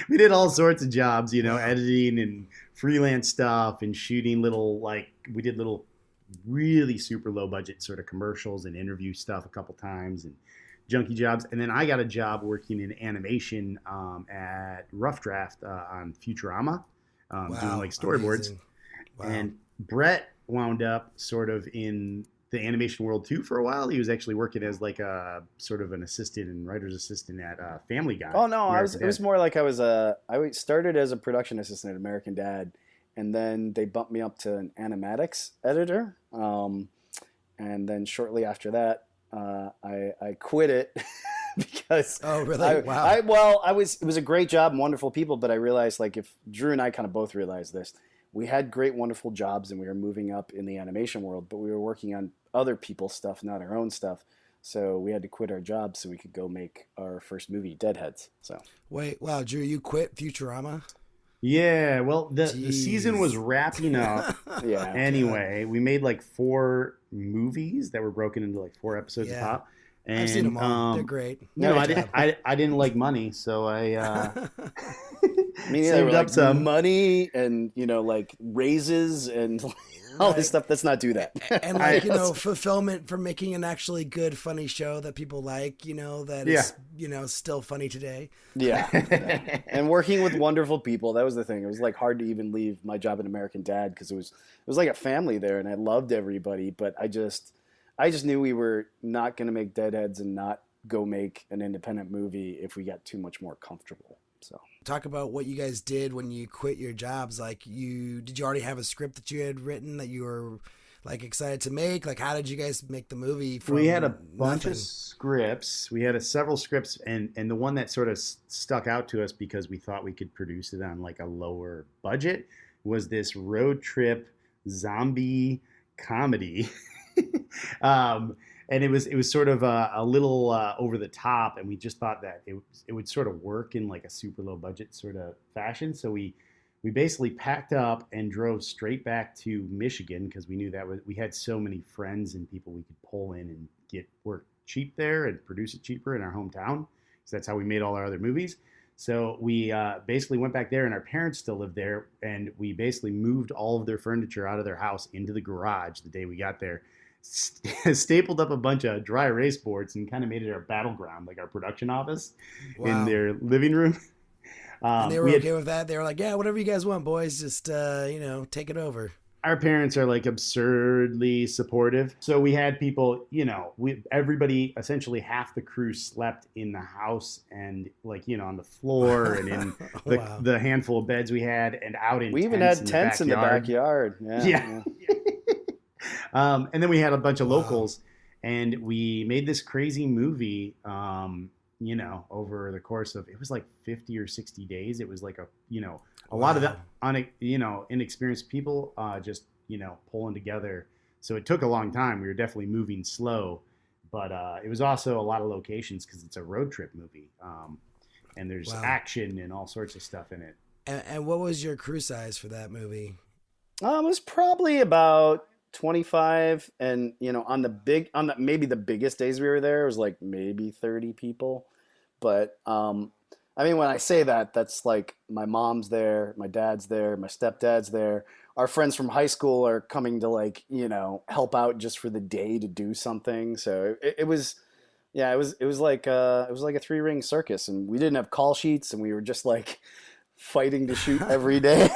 We did all sorts of jobs, editing and freelance stuff, and shooting we did little, really super low budget sort of commercials and interview stuff a couple times, and junkie jobs. And then I got a job working in animation at Rough Draft on Futurama. Doing like storyboards. Wow. And Brett wound up sort of in the animation world too for a while. He was actually working as like a sort of an assistant and writer's assistant at Family Guy. Oh no, American it was Dad. more like I started as a production assistant at American Dad, and then they bumped me up to an animatics editor. And then shortly after that, I quit it. Because Oh, really? Wow. it was a great job and wonderful people, but I realized if Drew and I kind of both realized this, we had great, wonderful jobs and we were moving up in the animation world, but we were working on other people's stuff, not our own stuff. So we had to quit our jobs so we could go make our first movie, Deadheads. So Wait, wow, Drew, you quit Futurama? Yeah, well, the season was wrapping up. yeah. Anyway, we made like 4 movies that were broken into like 4 episodes Yeah. a pop. And, I've seen them all. They're great. No, Great job. I didn't like money, so I mean, there Saved were up like some. money and, like raises and all this stuff. Let's not do that. And like, fulfillment for making an actually good, funny show that people like, that is, still funny today. Yeah. And working with wonderful people. That was the thing. It was like hard to even leave my job at American Dad because it was like a family there and I loved everybody. But I just knew we were not going to make Deadheads and not go make an independent movie if we got too much more comfortable. So talk about what you guys did when you quit your jobs. Like did you already have a script that you had written that you were like excited to make? Like, how did you guys make the movie? We had a bunch of scripts. We had several scripts, and the one that sort of stuck out to us because we thought we could produce it on like a lower budget was this road trip zombie comedy. And it was sort of a little over the top, and we just thought that it would sort of work in like a super low budget sort of fashion. So we basically packed up and drove straight back to Michigan because we knew that we had so many friends and people we could pull in and get work cheap there and produce it cheaper in our hometown. So that's how we made all our other movies. So we basically went back there, and our parents still lived there, and we basically moved all of their furniture out of their house into the garage the day we got there. Stapled up a bunch of dry erase boards and kind of made it our battleground, like our production office in their living room. And they were okay with that. They were like, yeah, whatever you guys want, boys, just, take it over. Our parents are like absurdly supportive. So we had people, everybody, essentially half the crew slept in the house and like, on the floor and in the handful of beds we had and out in we even had tents in the backyard. Yeah. And then we had a bunch of locals, and we made this crazy movie, over the course of, it was like 50 or 60 days. It was like a lot of the, inexperienced people, just, pulling together. So it took a long time. We were definitely moving slow, but it was also a lot of locations because it's a road trip movie. And there's action and all sorts of stuff in it. And what was your crew size for that movie? It was probably about 25, and on maybe the biggest days we were there, it was like maybe 30 people. But when I say that, that's like my mom's there, my dad's there, my stepdad's there. Our friends from high school are coming to like, help out just for the day to do something. So it was like a 3-ring circus, and we didn't have call sheets, and we were just like fighting to shoot every day.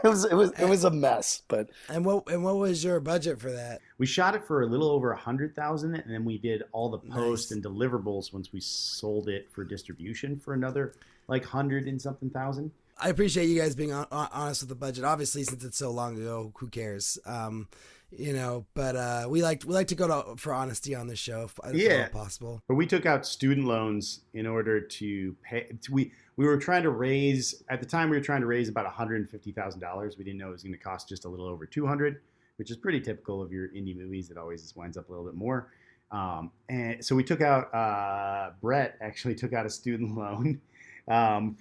It was a mess. But and what was your budget for that? We shot it for a little over $100,000, and then we did all the post and deliverables once we sold it for distribution for another like 100 and something thousand. I appreciate you guys being honest with the budget. Obviously, since it's so long ago, who cares? But we like to go for honesty on this show if possible. But we took out student loans in order to pay. We were trying to raise, at the time we were trying to raise about $150,000. We didn't know it was going to cost just a little over $200,000, which is pretty typical of your indie movies. It always just winds up a little bit more. And so we took out, Brett actually took out a student loan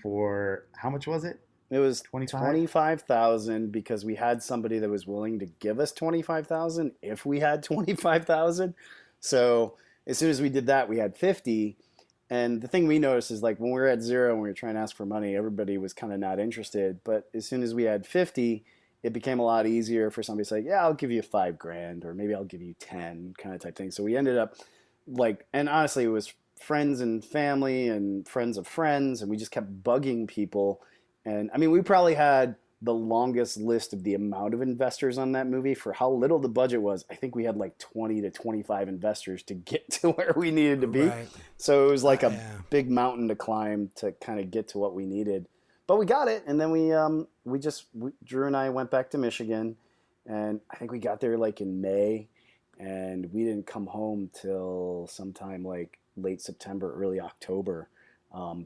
for, how much was it? It was $25,000 because we had somebody that was willing to give us $25,000 if we had $25,000. So as soon as we did that, we had $50,000. And the thing we noticed is like when we were at zero and we were trying to ask for money, everybody was kind of not interested. But as soon as we had $50,000, it became a lot easier for somebody to say, yeah, I'll give you $5,000 or maybe I'll give you 10 kind of type thing. So we ended up like, and honestly, it was friends and family and friends of friends, and we just kept bugging people. And we probably had the longest list of the amount of investors on that movie for how little the budget was. I think we had like 20 to 25 investors to get to where we needed to be. Right. So it was like a big mountain to climb to kind of get to what we needed. But we got it. And then Drew and I went back to Michigan, and I think we got there like in May, and we didn't come home till sometime like late September, early October,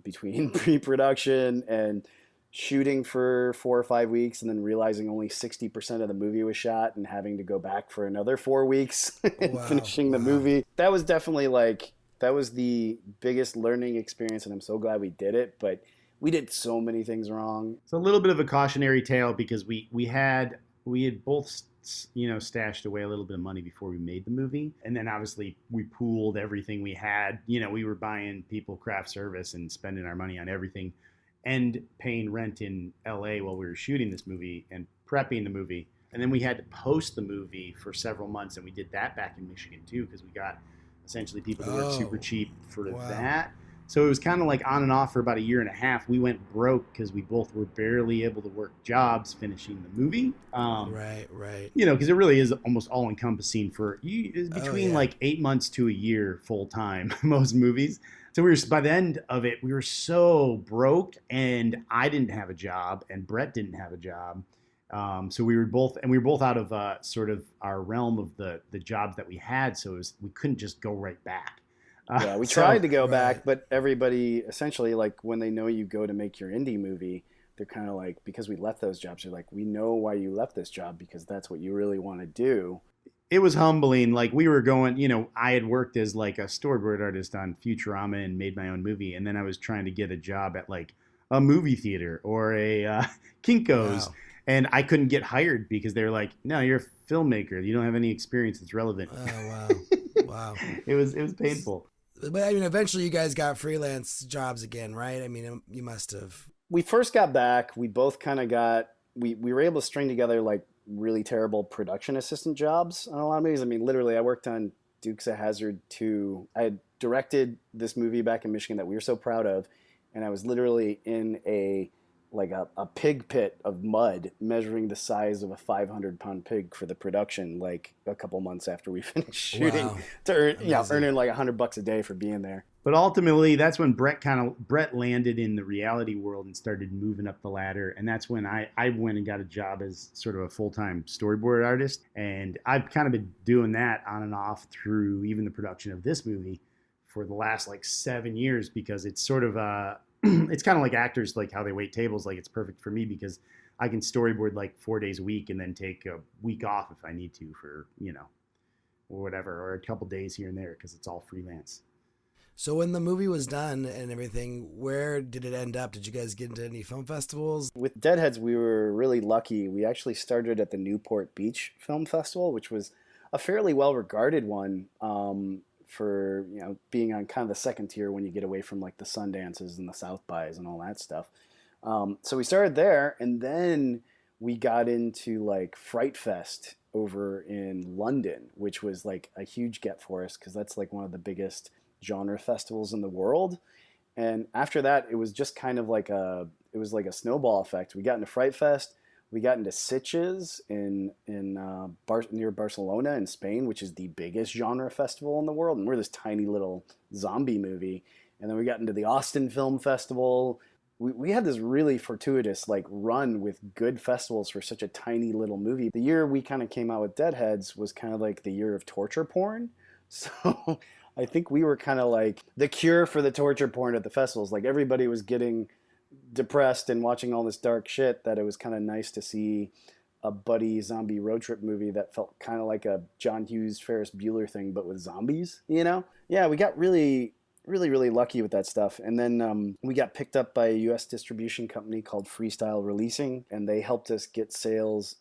between pre-production and shooting for 4 or 5 weeks and then realizing only 60% of the movie was shot and having to go back for another 4 weeks and finishing the movie. That was definitely that was the biggest learning experience, and I'm so glad we did it, but we did so many things wrong. It's a little bit of a cautionary tale because we had both stashed away a little bit of money before we made the movie, and then obviously we pooled everything we had. We were buying people craft service and spending our money on everything. and paying rent in LA while we were shooting this movie and prepping the movie. And then we had to post the movie for several months, and we did that back in Michigan too, because we got essentially people to work super cheap for that. So it was kind of like on and off for about a year and a half. We went broke because we both were barely able to work jobs finishing the movie. Right. You know, because it really is almost all encompassing for you. It's between like 8 months to a year full time, most movies. So we were, by the end of it, we were so broke, and I didn't have a job, and Brett didn't have a job. So we were both out of sort of our realm of the jobs that we had. So we couldn't just go right back. Yeah, we tried to go back, but everybody essentially, like, when they know you go to make your indie movie, they're kind of like, because we left those jobs, they're like, we know why you left this job, because that's what you really want to do. It was humbling. Like, we were going, you know, I had worked as like a storyboard artist on Futurama and made my own movie. And then I was trying to get a job at like a movie theater or a Kinko's. Wow. And I couldn't get hired because they were like, no, you're a filmmaker. You don't have any experience that's relevant. Oh, wow. Wow. It was painful. But I mean, eventually you guys got freelance jobs again, right? I mean, you must have. We first got back. We both kind of we were able to string together like really terrible production assistant jobs on a lot of movies. I mean, literally, I worked on Dukes of Hazzard 2. I had directed this movie back in Michigan that we were so proud of. And I was literally in a pig pit of mud measuring the size of a 500-pound pig for the production, like a couple months after we finished shooting. Wow. To earning like $100 a day for being there. But ultimately, that's when Brett landed in the reality world and started moving up the ladder. And that's when I went and got a job as sort of a full-time storyboard artist. And I've kind of been doing that on and off through even the production of this movie for the last like 7 years, because it's sort of it's kind of like actors, like how they wait tables. Like, it's perfect for me because I can storyboard like 4 days a week and then take a week off if I need to for, you know, or whatever, or a couple days here and there, because it's all freelance. So when the movie was done and everything, where did it end up? Did you guys get into any film festivals? With Deadheads, we were really lucky. We actually started at the Newport Beach Film Festival, which was a fairly well-regarded one. For, you know, being on kind of the second tier when you get away from like the Sundances and the South Bys and all that stuff. So we started there, and then we got into like Fright Fest over in London, which was like a huge get for us because that's like one of the biggest genre festivals in the world. And after that, it was just kind of like a snowball effect. We got into Fright Fest. We got into Sitges near Barcelona in Spain, which is the biggest genre festival in the world. And we're this tiny little zombie movie. And then we got into the Austin Film Festival. We had this really fortuitous like run with good festivals for such a tiny little movie. The year we kind of came out with Deadheads was kind of like the year of torture porn. So I think we were kind of like the cure for the torture porn at the festivals. Like, everybody was getting depressed and watching all this dark shit, that it was kind of nice to see a buddy zombie road trip movie that felt kind of like a John Hughes Ferris Bueller thing, but with zombies, you know? Yeah, we got really lucky with that stuff. And then we got picked up by a U.S. distribution company called Freestyle Releasing, and they helped us get sales.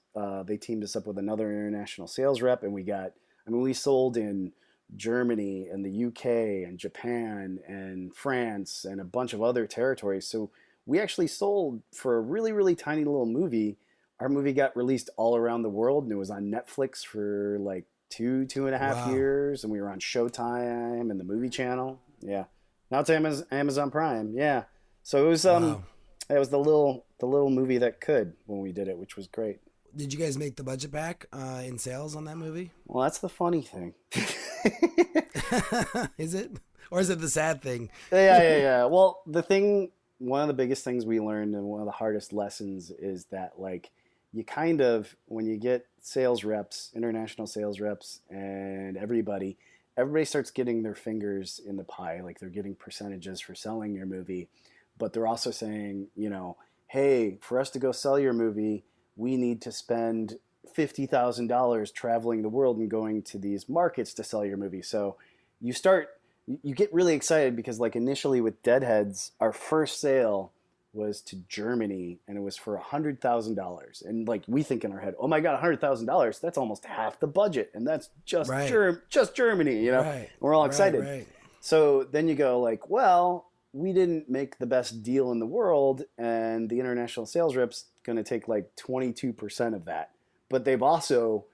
They teamed us up with another international sales rep, and we sold in Germany and the UK and Japan and France and a bunch of other territories. So we actually sold for a really, really tiny little movie. Our movie got released all around the world, and it was on Netflix for like two and a half years. And we were on Showtime and the Movie Channel. Yeah. Now it's Amazon Prime. Yeah. So it was, it was the little movie that could when we did it, which was great. Did you guys make the budget back in sales on that movie? Well, that's the funny thing. Is it? Or is it the sad thing? Yeah. Well, one of the biggest things we learned, and one of the hardest lessons, is that like you kind of, when you get sales reps, international sales reps, and everybody starts getting their fingers in the pie. Like, they're getting percentages for selling your movie, but they're also saying, you know, hey, for us to go sell your movie, we need to spend $50,000 traveling the world and going to these markets to sell your movie. So you get really excited because, like, initially with Deadheads, our first sale was to Germany, and it was for $100,000. And like, we think in our head, oh my God, $100,000, that's almost half the budget. And that's just Germany, you know, we're all excited. Right. So then you go like, well, we didn't make the best deal in the world, and the international sales rep's going to take like 22% of that. But they've also,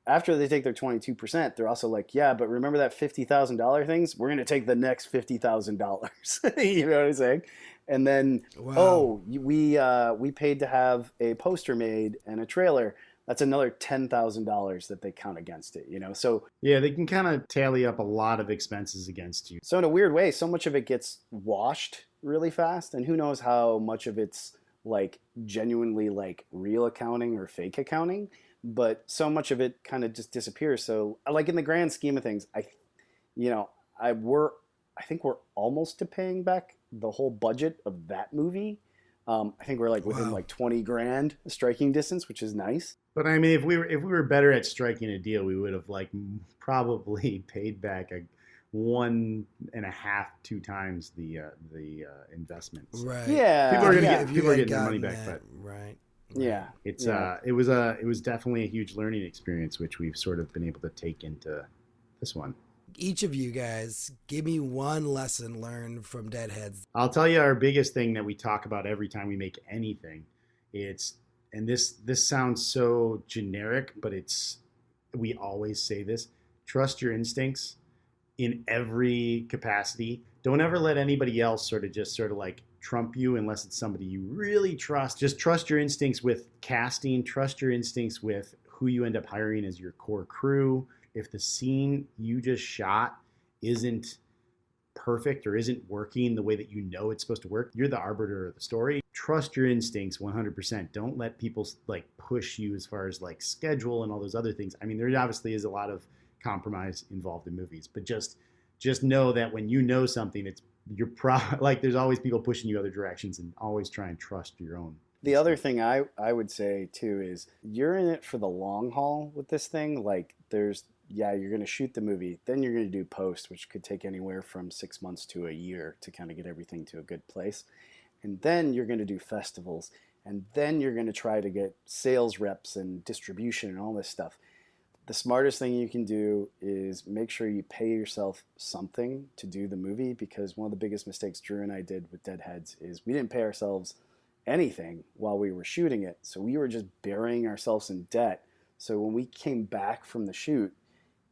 after they take their 22%, they're also like, yeah, but remember that $50,000 things? We're going to take the next $50,000. You know what I'm saying? And then, Wow. we paid to have a poster made and a trailer. That's another $10,000 that they count against it, you know? So Yeah, they can kind of tally up a lot of expenses against you. So in a weird way, so much of it gets washed really fast, and who knows how much of it's like genuinely like real accounting or fake accounting, but so much of it kind of just disappears. So like in the grand scheme of things, you know, I think we're almost to paying back the whole budget of that movie. I think we're like within like 20 grand striking distance, which is nice. But I mean, if we were better at striking a deal, we would have like probably paid back a 1.5, 2 times the investments. Right. Yeah. People are gonna yeah. get people are getting their money back, that, but right. Yeah. it's Yeah. it was definitely a huge learning experience, which we've sort of been able to take into this one. Each of you guys, give me one lesson learned from Deadheads. I'll tell you our biggest thing that we talk about every time we make anything. And this sounds so generic, but we always say this: trust your instincts in every capacity. Don't ever let anybody else sort of like trump you unless it's somebody you really trust. Just trust your instincts with casting, trust your instincts with who you end up hiring as your core crew. If the scene you just shot isn't perfect or isn't working the way that you know it's supposed to work, you're the arbiter of the story. Trust your instincts 100%. Don't let people like push you as far as like schedule and all those other things. I mean, there obviously is a lot of compromise involved in movies, but just know that when you know something, like there's always people pushing you other directions, and always try and trust your own. The other thing I would say too is you're in it for the long haul with this thing. Like you're going to shoot the movie, then you're going to do post, which could take anywhere from 6 months to a year to kind of get everything to a good place. And then you're going to do festivals, and then you're going to try to get sales reps and distribution and all this stuff. The smartest thing you can do is make sure you pay yourself something to do the movie, because one of the biggest mistakes Drew and I did with Deadheads is we didn't pay ourselves anything while we were shooting it. So we were just burying ourselves in debt. So when we came back from the shoot,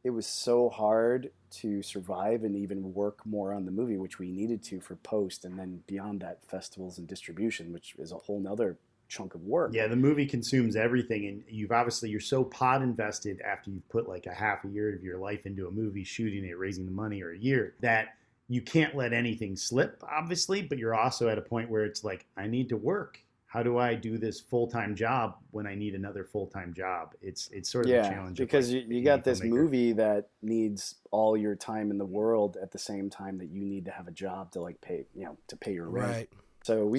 it was so hard to survive and even work more on the movie, which we needed to for post, and then beyond that, festivals and distribution, which is a whole nother chunk of work. Yeah, the movie consumes everything, and you're so pod invested after you've put like a half a year of your life into a movie, shooting it, raising the money, or a year, that you can't let anything slip, obviously, but you're also at a point where it's like, I need to work. How do I do this full-time job when I need another full-time job? It's sort of a challenge. Because you got this movie that needs all your time in the world at the same time that you need to have a job to like pay, to pay your rent. Right. So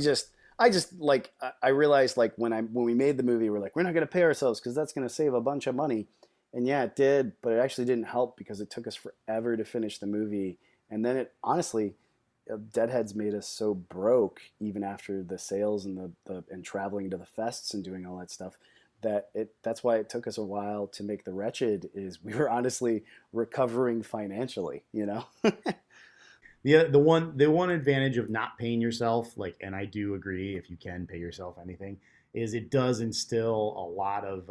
I realized like when we made the movie, we're like, we're not going to pay ourselves because that's going to save a bunch of money. And yeah, it did, but it actually didn't help because it took us forever to finish the movie. And then honestly, Deadheads made us so broke, even after the sales and and traveling to the fests and doing all that stuff, that's why it took us a while to make the Wretched. Is we were honestly recovering financially, The one advantage of not paying yourself, like, and I do agree, if you can pay yourself anything, is it does instill a lot of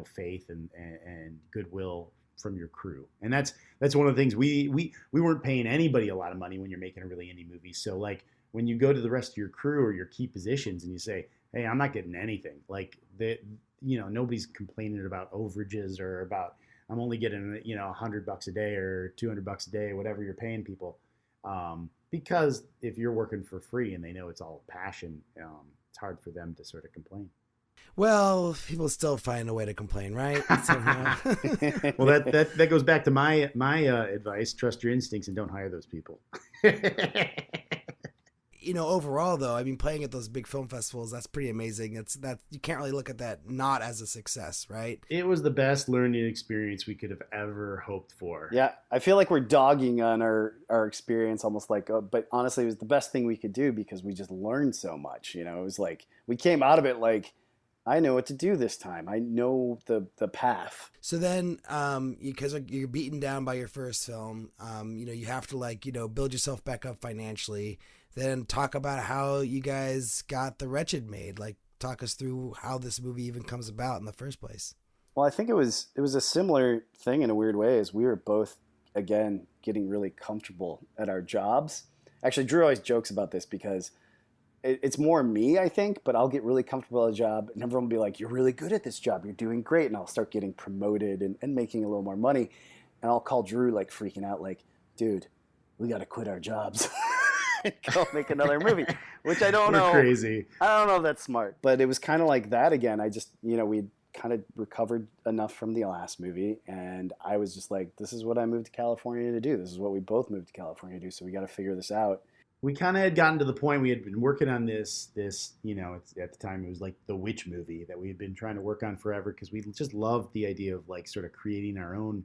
faith and goodwill from your crew. And that's one of the things we weren't paying anybody a lot of money when you're making a really indie movie. So like when you go to the rest of your crew or your key positions and you say, hey, I'm not getting anything, like nobody's complaining about overages or about I'm only getting $100 a day or $200 a day, whatever you're paying people, because if you're working for free and they know it's all passion, it's hard for them to sort of complain. Well, people still find a way to complain, right? Somehow. Well, that goes back to my advice: trust your instincts and don't hire those people. Overall, though, I mean, playing at those big film festivals, that's pretty amazing. That you can't really look at that not as a success, right? It was the best learning experience we could have ever hoped for. Yeah, I feel like we're dogging on our experience almost like, but honestly, it was the best thing we could do because we just learned so much. It was like we came out of it like, I know what to do this time. I know the path. So then, because you're beaten down by your first film, you have to build yourself back up financially. Then talk about how you guys got The Wretched made. Like, talk us through how this movie even comes about in the first place. Well, I think it was a similar thing in a weird way, as we were both, again, getting really comfortable at our jobs. Actually, Drew always jokes about this because it's more me, I think, but I'll get really comfortable at a job and everyone will be like, you're really good at this job. You're doing great. And I'll start getting promoted and making a little more money. And I'll call Drew like freaking out like, dude, we got to quit our jobs and go make another movie, which I don't know. Crazy. I don't know if that's smart, but it was kind of like that again. I just, we'd kind of recovered enough from the last movie. And I was just like, this is what I moved to California to do. This is what we both moved to California to do. So we got to figure this out. We kind of had gotten to the point we had been working on this, at the time it was like the witch movie that we had been trying to work on forever because we just loved the idea of like sort of creating our own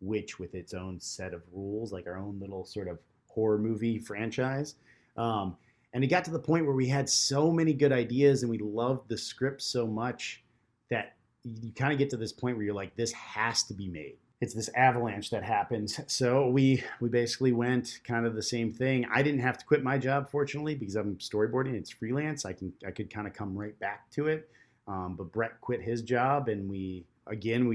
witch with its own set of rules, like our own little sort of horror movie franchise. And it got to the point where we had so many good ideas and we loved the script so much that you kind of get to this point where you're like, this has to be made. It's this avalanche that happens. So we basically went kind of the same thing. I didn't have to quit my job, fortunately, because I'm storyboarding. It's freelance. I could kind of come right back to it. But Brett quit his job, and we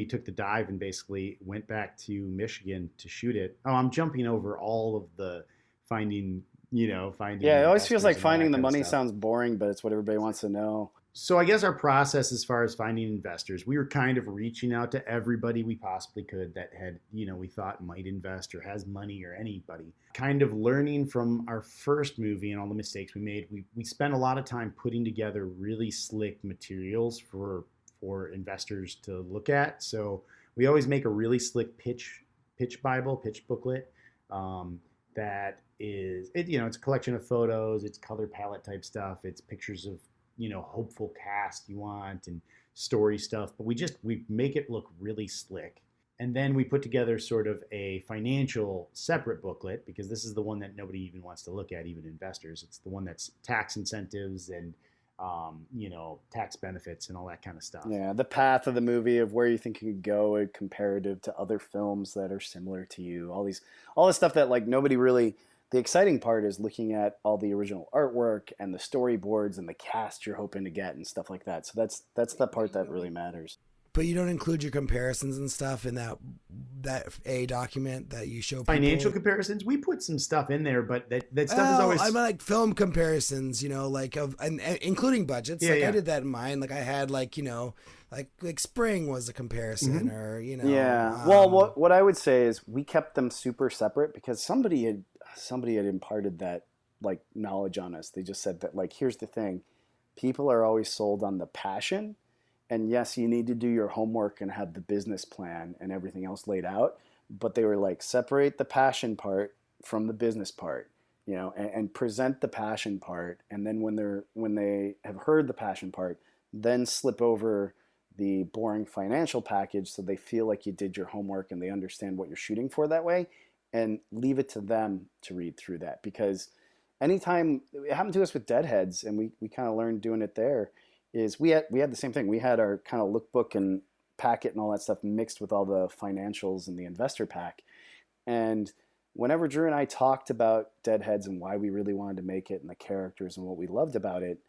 took the dive and basically went back to Michigan to shoot it. Oh, I'm jumping over all of the finding. Yeah, it always feels like finding the money sounds boring, but it's what everybody wants to know. So I guess our process as far as finding investors, we were kind of reaching out to everybody we possibly could that had, we thought might invest or has money or anybody. Kind of learning from our first movie and all the mistakes we made, we spent a lot of time putting together really slick materials for investors to look at. So we always make a really slick pitch booklet that is, it's a collection of photos, it's color palette type stuff, it's pictures of hopeful cast you want and story stuff, but we make it look really slick. And then we put together sort of a financial separate booklet because this is the one that nobody even wants to look at, even investors. It's the one that's tax incentives and, tax benefits and all that kind of stuff. Yeah, the path of the movie of where you think you could go comparative to other films that are similar to you. All this stuff that like nobody really. The exciting part is looking at all the original artwork and the storyboards and the cast you're hoping to get and stuff like that. So that's the part that really matters. But you don't include your comparisons and stuff in that A document that you show people? Financial comparisons? We put some stuff in there, but that stuff is always... I mean, like film comparisons, and including budgets. Yeah. I did that in mine. Like I had like Spring was a comparison or, Yeah. Well, what I would say is we kept them super separate because somebody had imparted that like knowledge on us. They just said that like, here's the thing. People are always sold on the passion. And yes, you need to do your homework and have the business plan and everything else laid out. But they were like, separate the passion part from the business part, and present the passion part. And then when they have heard the passion part, then slip over the boring financial package so they feel like you did your homework and they understand what you're shooting for that way, and leave it to them to read through that. Because anytime, it happened to us with Deadheads, and we kind of learned doing it there, is we had the same thing. We had our kind of lookbook and packet and all that stuff mixed with all the financials and the investor pack. And whenever Drew and I talked about Deadheads and why we really wanted to make it and the characters and what we loved about it,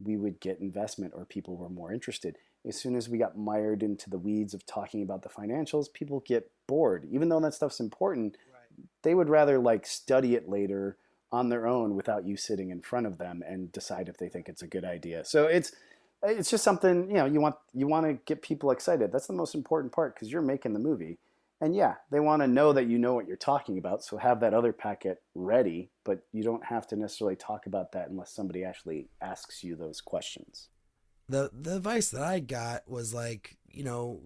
we would get investment or people were more interested. As soon as we got mired into the weeds of talking about the financials, people get bored. Even though that stuff's important, they would rather like study it later on their own without you sitting in front of them and decide if they think it's a good idea. So it's just something, you want to get people excited. That's the most important part because you're making the movie. And yeah, they want to know that you know what you're talking about. So have that other packet ready, but you don't have to necessarily talk about that unless somebody actually asks you those questions. The advice that I got was like,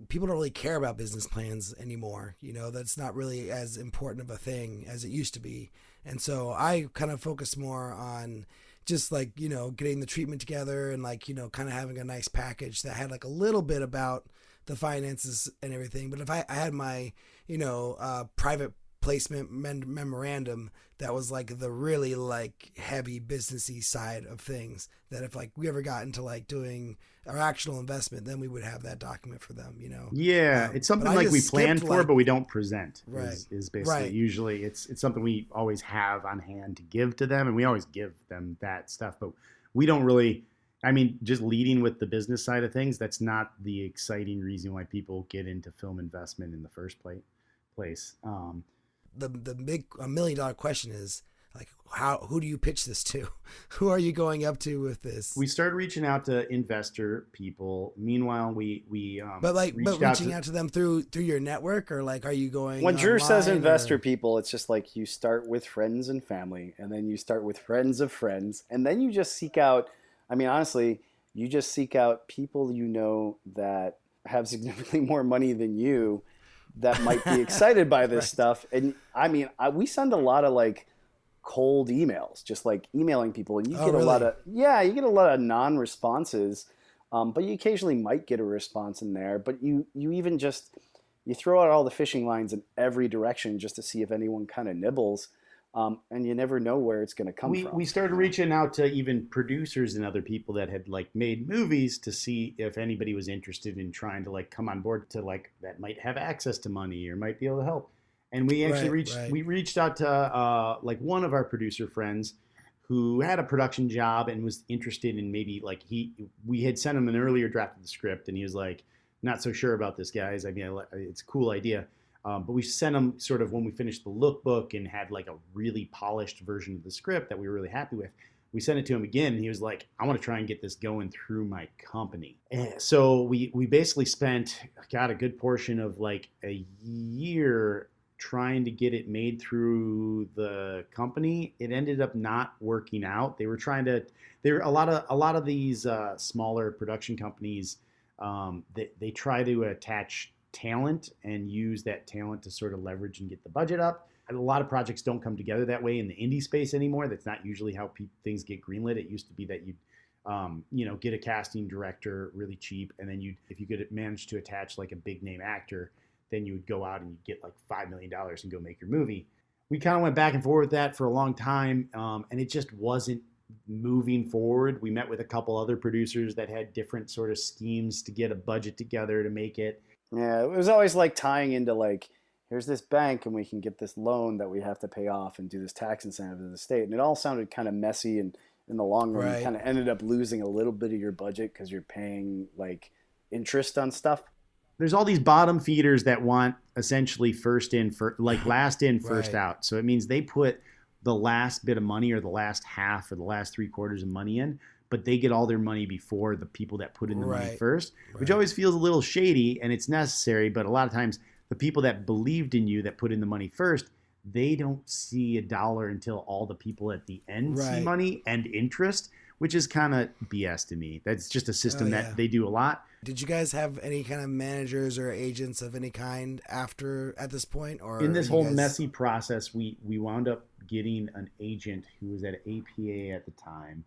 people don't really care about business plans anymore. That's not really as important of a thing as it used to be. And so I kind of focus more on just like, getting the treatment together and like, kind of having a nice package that had like a little bit about the finances and everything. But if I had my, private placement memorandum that was like the really like heavy businessy side of things, that if like we ever got into like doing our actual investment, then we would have that document for them, you know. Yeah, it's something like we plan for, but we don't present. Right, is basically usually it's something we always have on hand to give to them, and we always give them that stuff, but we don't really. I mean, just leading with the business side of things, that's not the exciting reason why people get into film investment in the first place. The big $1 million question is like, who do you pitch this to? Who are you going up to with this? We started reaching out to investor people. Meanwhile, we reaching out to them through your network, or like, are you going when Drew says investor people, it's just like you start with friends and family, and then you start with friends of friends, and then you just seek out. I mean, honestly, you just seek out people you know that have significantly more money than you, that might be excited by this stuff. And I mean, we send a lot of like cold emails, just like emailing people, and you get a lot of non-responses, but you occasionally might get a response in there. But you even just throw out all the fishing lines in every direction just to see if anyone kind of nibbles. And you never know where it's going to come from. We started reaching out to even producers and other people that had like made movies to see if anybody was interested in trying to like come on board to like that might have access to money or might be able to help. And we actually reached out to like one of our producer friends who had a production job and was interested in maybe like we had sent him an earlier draft of the script, and he was like, not so sure about this, guys. I mean, it's a cool idea. But we sent him sort of when we finished the lookbook and had like a really polished version of the script that we were really happy with. We sent it to him again, and he was like, I want to try and get this going through my company. And so we basically got a good portion of like a year trying to get it made through the company. It ended up not working out. They were a lot of these smaller production companies, they try to attach talent and use that talent to sort of leverage and get the budget up. And a lot of projects don't come together that way in the indie space anymore. That's not usually how things get greenlit. It used to be that you'd get a casting director really cheap, and then if you could manage to attach like a big name actor, then you would go out and you'd get like $5 million and go make your movie. We kind of went back and forth with that for a long time, and it just wasn't moving forward. We met with a couple other producers that had different sort of schemes to get a budget together to make it. Yeah, it was always like tying into like, here's this bank and we can get this loan that we have to pay off and do this tax incentive to the state. And it all sounded kind of messy, and in the long run, you kind of ended up losing a little bit of your budget because you're paying like interest on stuff. There's all these bottom feeders that want essentially last in, first out. So it means they put the last bit of money or the last half or the last 3/4 of money in, but they get all their money before the people that put in the money first, which always feels a little shady, and it's necessary. But a lot of times the people that believed in you that put in the money first, they don't see a dollar until all the people at the end see money and interest, which is kind of BS to me. That's just a system that they do a lot. Did you guys have any kind of managers or agents of any kind at this point? Or in this whole messy process, we wound up getting an agent who was at APA at the time.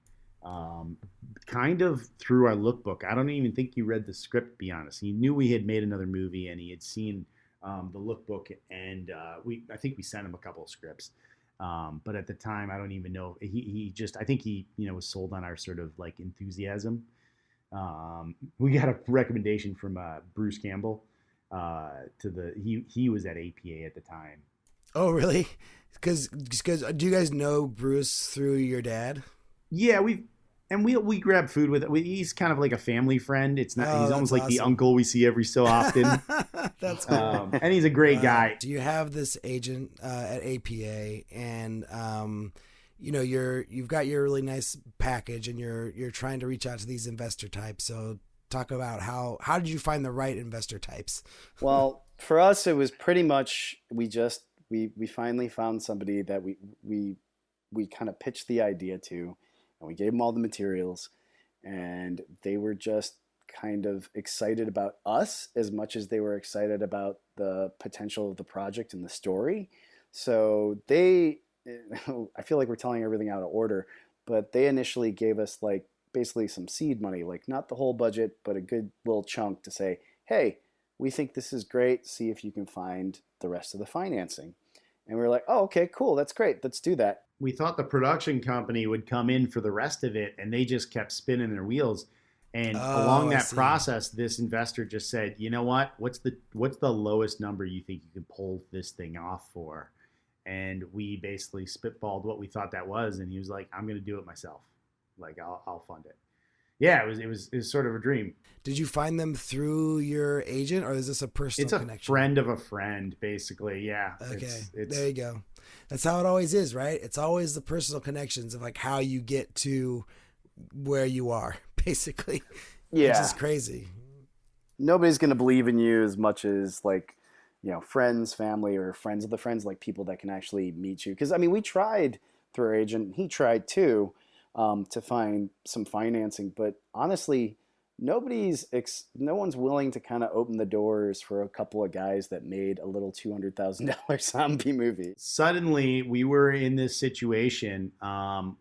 Kind of through our lookbook. I don't even think he read the script, to be honest. He knew we had made another movie, and he had seen the lookbook, and I think we sent him a couple of scripts. But at the time, I don't even know. I think he was sold on our sort of like enthusiasm. We got a recommendation from Bruce Campbell. He was at APA at the time. Oh, really? Because do you guys know Bruce through your dad? Yeah, we grab food with it. He's kind of like a family friend. It's not. He's almost like the uncle we see every so often. That's cool. And he's a great guy. Do you have this agent at APA, and you've got your really nice package, and you're trying to reach out to these investor types. So talk about how did you find the right investor types? Well, for us, it was pretty much we finally found somebody that we kind of pitched the idea to. And we gave them all the materials, and they were just kind of excited about us as much as they were excited about the potential of the project and the story. So I feel like we're telling everything out of order, but they initially gave us like basically some seed money, like not the whole budget, but a good little chunk to say, hey, we think this is great. See if you can find the rest of the financing. And we were like, oh, okay, cool. That's great. Let's do that. We thought the production company would come in for the rest of it, and they just kept spinning their wheels. And along that process, this investor just said, you know what? What's the lowest number you think you can pull this thing off for? And we basically spitballed what we thought that was. And he was like, I'm going to do it myself. Like, I'll fund it. Yeah, it was sort of a dream. Did you find them through your agent, or is this a personal connection? It's a friend of a friend, basically. Yeah. Okay. There you go. That's how it always is, right? It's always the personal connections of like how you get to where you are, basically. Yeah. Which is crazy. Nobody's going to believe in you as much as like, you know, friends, family, or friends of the friends, like people that can actually meet you. Because, I mean, we tried through our agent. He tried too to find some financing. But honestly, no one's willing to kind of open the doors for a couple of guys that made a little $200,000 zombie movie. Suddenly, we were in this situation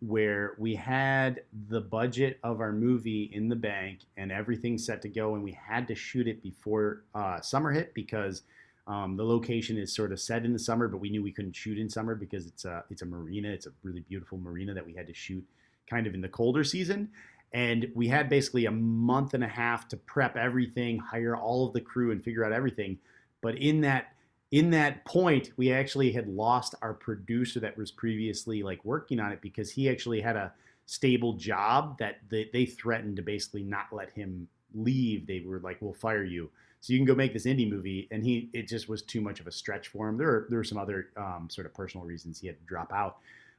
where we had the budget of our movie in the bank and everything set to go, and we had to shoot it before summer hit because the location is sort of set in the summer, but we knew we couldn't shoot in summer because it's a marina. It's a really beautiful marina that we had to shoot kind of in the colder season. And we had basically a month and a half to prep everything, hire all of the crew, and figure out everything. But in that point, we actually had lost our producer that was previously like working on it because he actually had a stable job that they threatened to basically not let him leave. They were like, "We'll fire you, so you can go make this indie movie." And it just was too much of a stretch for him. There were some other sort of personal reasons he had to drop out.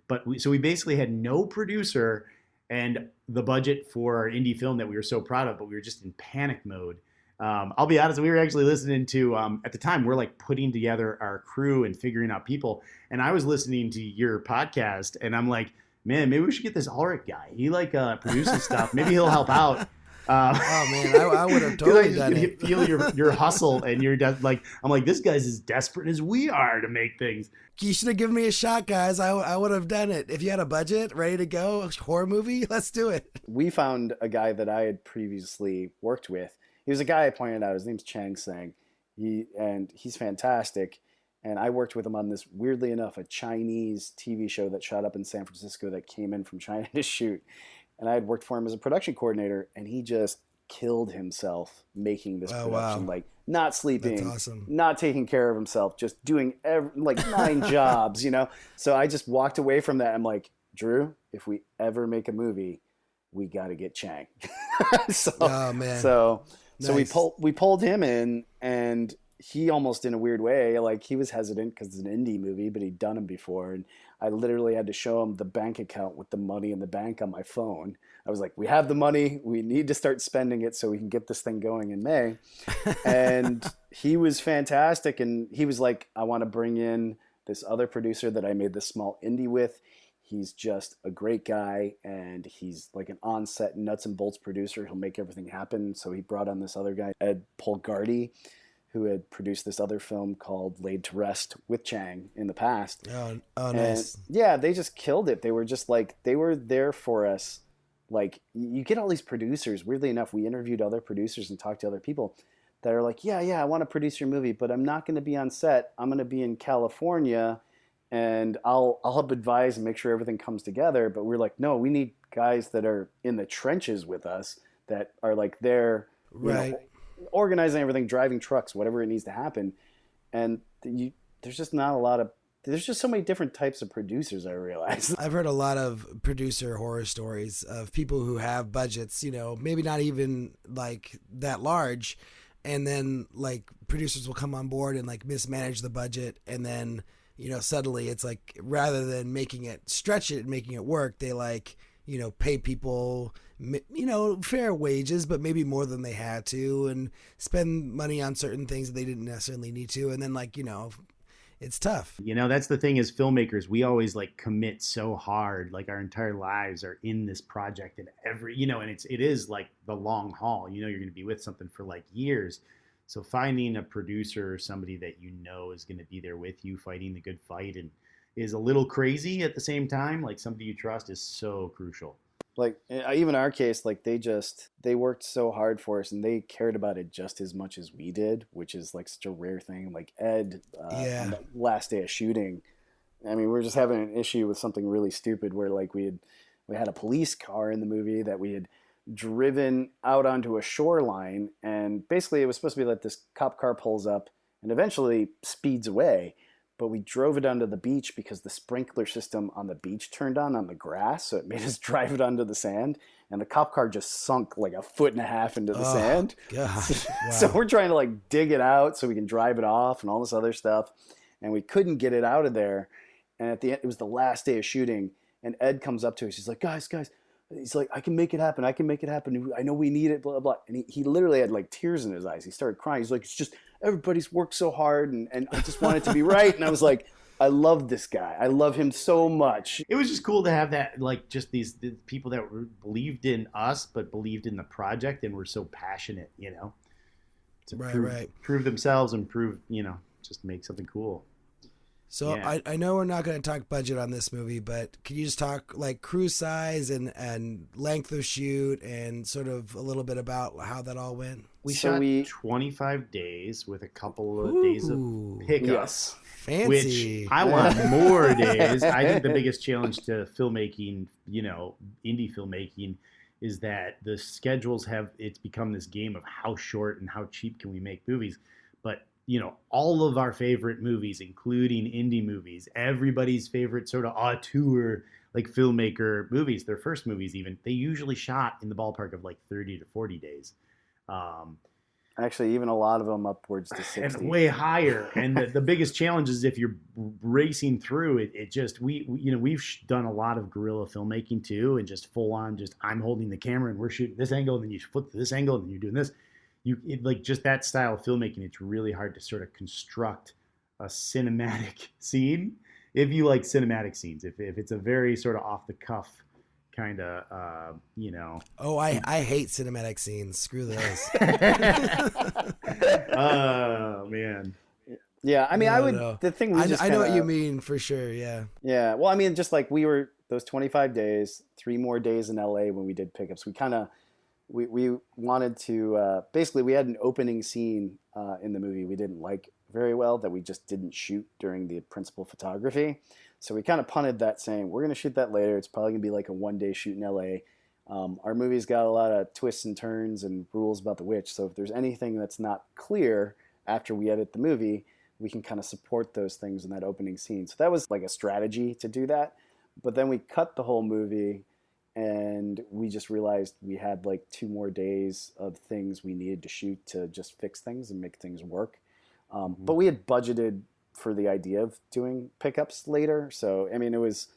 But we basically had no producer and the budget for our indie film that we were so proud of, but we were just in panic mode. I'll be honest, we were actually listening to, at the time, we're like putting together our crew and figuring out people. And I was listening to your podcast and I'm like, man, maybe we should get this Alrik guy. He like produces stuff. Maybe he'll help out. Oh man, I would have totally done it. Feel your hustle and like, I'm like, this guy's as desperate as we are to make things. You should have given me a shot, guys. I would have done it. If you had a budget ready to go, a horror movie, let's do it. We found a guy that I had previously worked with. He was a guy I pointed out. His name's Chang Sang. He's fantastic. And I worked with him on this, weirdly enough, a Chinese TV show that shot up in San Francisco that came in from China to shoot. And I had worked for him as a production coordinator, and he just killed himself making this production. Wow. Like, not sleeping, that's awesome. Not taking care of himself, just doing 9 jobs, you know? So I just walked away from that. I'm like, Drew, if we ever make a movie, we got to get Chang. Oh, man. So nice. we pulled him in, and he almost, in a weird way, like, he was hesitant because it's an indie movie, but he'd done them before. And I literally had to show him the bank account with the money in the bank on my phone. I was like, we have the money. We need to start spending it so we can get this thing going in May. And he was fantastic. And he was like, I want to bring in this other producer that I made this small indie with. He's just a great guy, and he's like an on-set nuts and bolts producer. He'll make everything happen. So he brought on this other guy, Ed Polgardi, who had produced this other film called Laid to Rest with Chang in the past. Oh, nice. And yeah, they just killed it. They were just like, they were there for us. Like, you get all these producers. Weirdly enough, we interviewed other producers and talked to other people that are like, yeah, I want to produce your movie, but I'm not going to be on set. I'm going to be in California, and I'll help advise and make sure everything comes together. But we're like, no, we need guys that are in the trenches with us, that are like there, right, organizing everything, driving trucks, whatever it needs to happen. And there's just not a lot of, there's just so many different types of producers, I realize. I've heard a lot of producer horror stories of people who have budgets, maybe not even like that large. And then like producers will come on board and like mismanage the budget. And then, suddenly it's like, rather than making it, stretch it and making it work, they like, pay people, fair wages, but maybe more than they had to, and spend money on certain things that they didn't necessarily need to. And then like, it's tough. That's the thing as filmmakers, we always like commit so hard, like our entire lives are in this project, and and it is like the long haul, you're going to be with something for like years. So finding a producer or somebody that is going to be there with you fighting the good fight and is a little crazy at the same time, like somebody you trust, is so crucial. Like, even our case, like they worked so hard for us, and they cared about it just as much as we did, which is like such a rare thing. Like Ed, on the last day of shooting, I mean, we were just having an issue with something really stupid where like we had a police car in the movie that we had driven out onto a shoreline, and basically it was supposed to be like this cop car pulls up and eventually speeds away, but we drove it onto the beach because the sprinkler system on the beach turned on the grass, so it made us drive it onto the sand, and the cop car just sunk like 1.5 feet into the sand. Gosh. Wow. So we're trying to like dig it out so we can drive it off and all this other stuff, and we couldn't get it out of there. And at the end, it was the last day of shooting, and Ed comes up to us. He's like, guys, he's like, I can make it happen. I know we need it, blah, blah, blah. And he literally had like tears in his eyes. He started crying. He's like, it's just, everybody's worked so hard, and I just want it to be right. And I was like, I love this guy. I love him so much. It was just cool to have that, like, just the people that believed in us, but believed in the project and were so passionate, you know, to prove themselves and prove, you know, just make something cool. So yeah. I know we're not going to talk budget on this movie, but can you just talk like crew size and length of shoot and sort of a little bit about how that all went? We shot 25 days with a couple of days of pickups. Yes. Fancy. Which I want more days. I think the biggest challenge to filmmaking, you know, indie filmmaking, is that the schedules it's become this game of how short and how cheap can we make movies. But you know, all of our favorite movies, including indie movies, everybody's favorite sort of auteur, like filmmaker movies, their first movies even, they usually shot in the ballpark of like 30 to 40 days. Actually, even a lot of them upwards to 60. And way higher. And the biggest challenge is if you're racing through it, just, we've done a lot of guerrilla filmmaking too, and just full on, just I'm holding the camera and we're shooting this angle, and then you flip to this angle and then you're doing this. Like just that style of filmmaking, it's really hard to sort of construct a cinematic scene if you like cinematic scenes. If it's a very sort of off the cuff kind of, you know. Oh, I hate cinematic scenes. Screw those. Oh man. Yeah, I mean, the thing we just I know what you mean for sure. Yeah. Yeah. Well, I mean, just like we were those 25 days, 3 more days in LA when we did pickups. We kind of. We wanted to basically we had an opening scene in the movie we didn't like very well that we just didn't shoot during the principal photography. So we kind of punted that, saying we're going to shoot that later. It's probably going to be like a 1-day shoot in LA. Our movie's got a lot of twists and turns and rules about the witch. So if there's anything that's not clear after we edit the movie, we can kind of support those things in that opening scene. So that was like a strategy to do that. But then we cut the whole movie, and we just realized we had like 2 more days of things we needed to shoot to just fix things and make things work. But we had budgeted for the idea of doing pickups later. So, I mean, it was,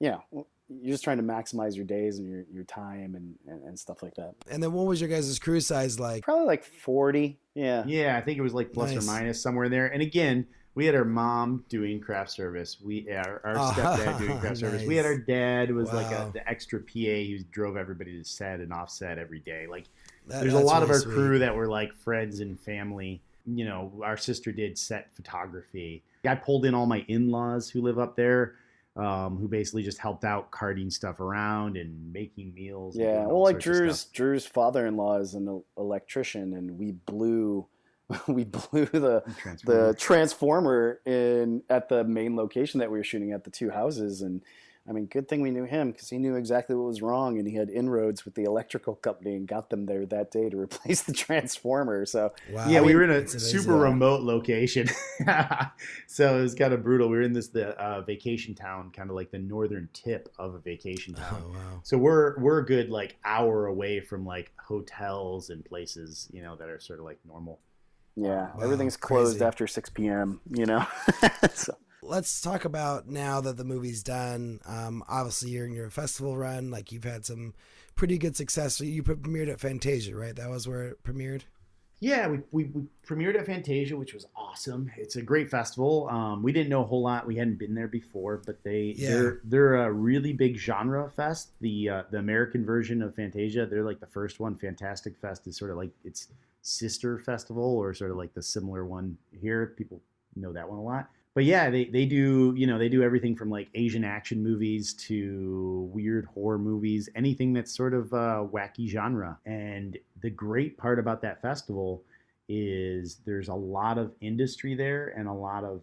you know, you're just trying to maximize your days and your time and stuff like that. And then what was your guys' crew size like? Probably like 40. Yeah. Yeah, I think it was like plus or minus somewhere in there. And again, we had our mom doing craft service. Our stepdad doing craft service. We had our dad who was like the extra PA who drove everybody to set and off set every day. Like there's a lot of our crew that were like friends and family. You know, our sister did set photography. I pulled in all my in-laws who live up there, who basically just helped out carting stuff around and making meals. Yeah, well, like Drew's father-in-law is an electrician, and we blew the transformer at the main location that we were shooting at, the 2 houses. And I mean, good thing we knew him, because he knew exactly what was wrong, and he had inroads with the electrical company and got them there that day to replace the transformer. So wow. Yeah, we were in a super remote location. So it was kind of brutal. We were in this vacation town, kind of like the northern tip of a vacation town. Oh, wow. So we're a good like hour away from like hotels and places, you know, that are sort of like normal. Yeah, Wow, everything's closed crazy. after 6 p.m., you know? So. Let's talk about now that the movie's done. Obviously, you're in your festival run. Like, you've had some pretty good success. So you premiered at Fantasia, right? That was where it premiered? Yeah, we premiered at Fantasia, which was awesome. It's a great festival. We didn't know a whole lot. We hadn't been there before, but they're a really big genre fest. The American version of Fantasia, they're like the first one. Fantastic Fest is sort of like its sister festival, or sort of like the similar one here. People know that one a lot. But yeah, they do everything from like Asian action movies to weird horror movies, anything that's sort of wacky genre. And the great part about that festival is there's a lot of industry there and a lot of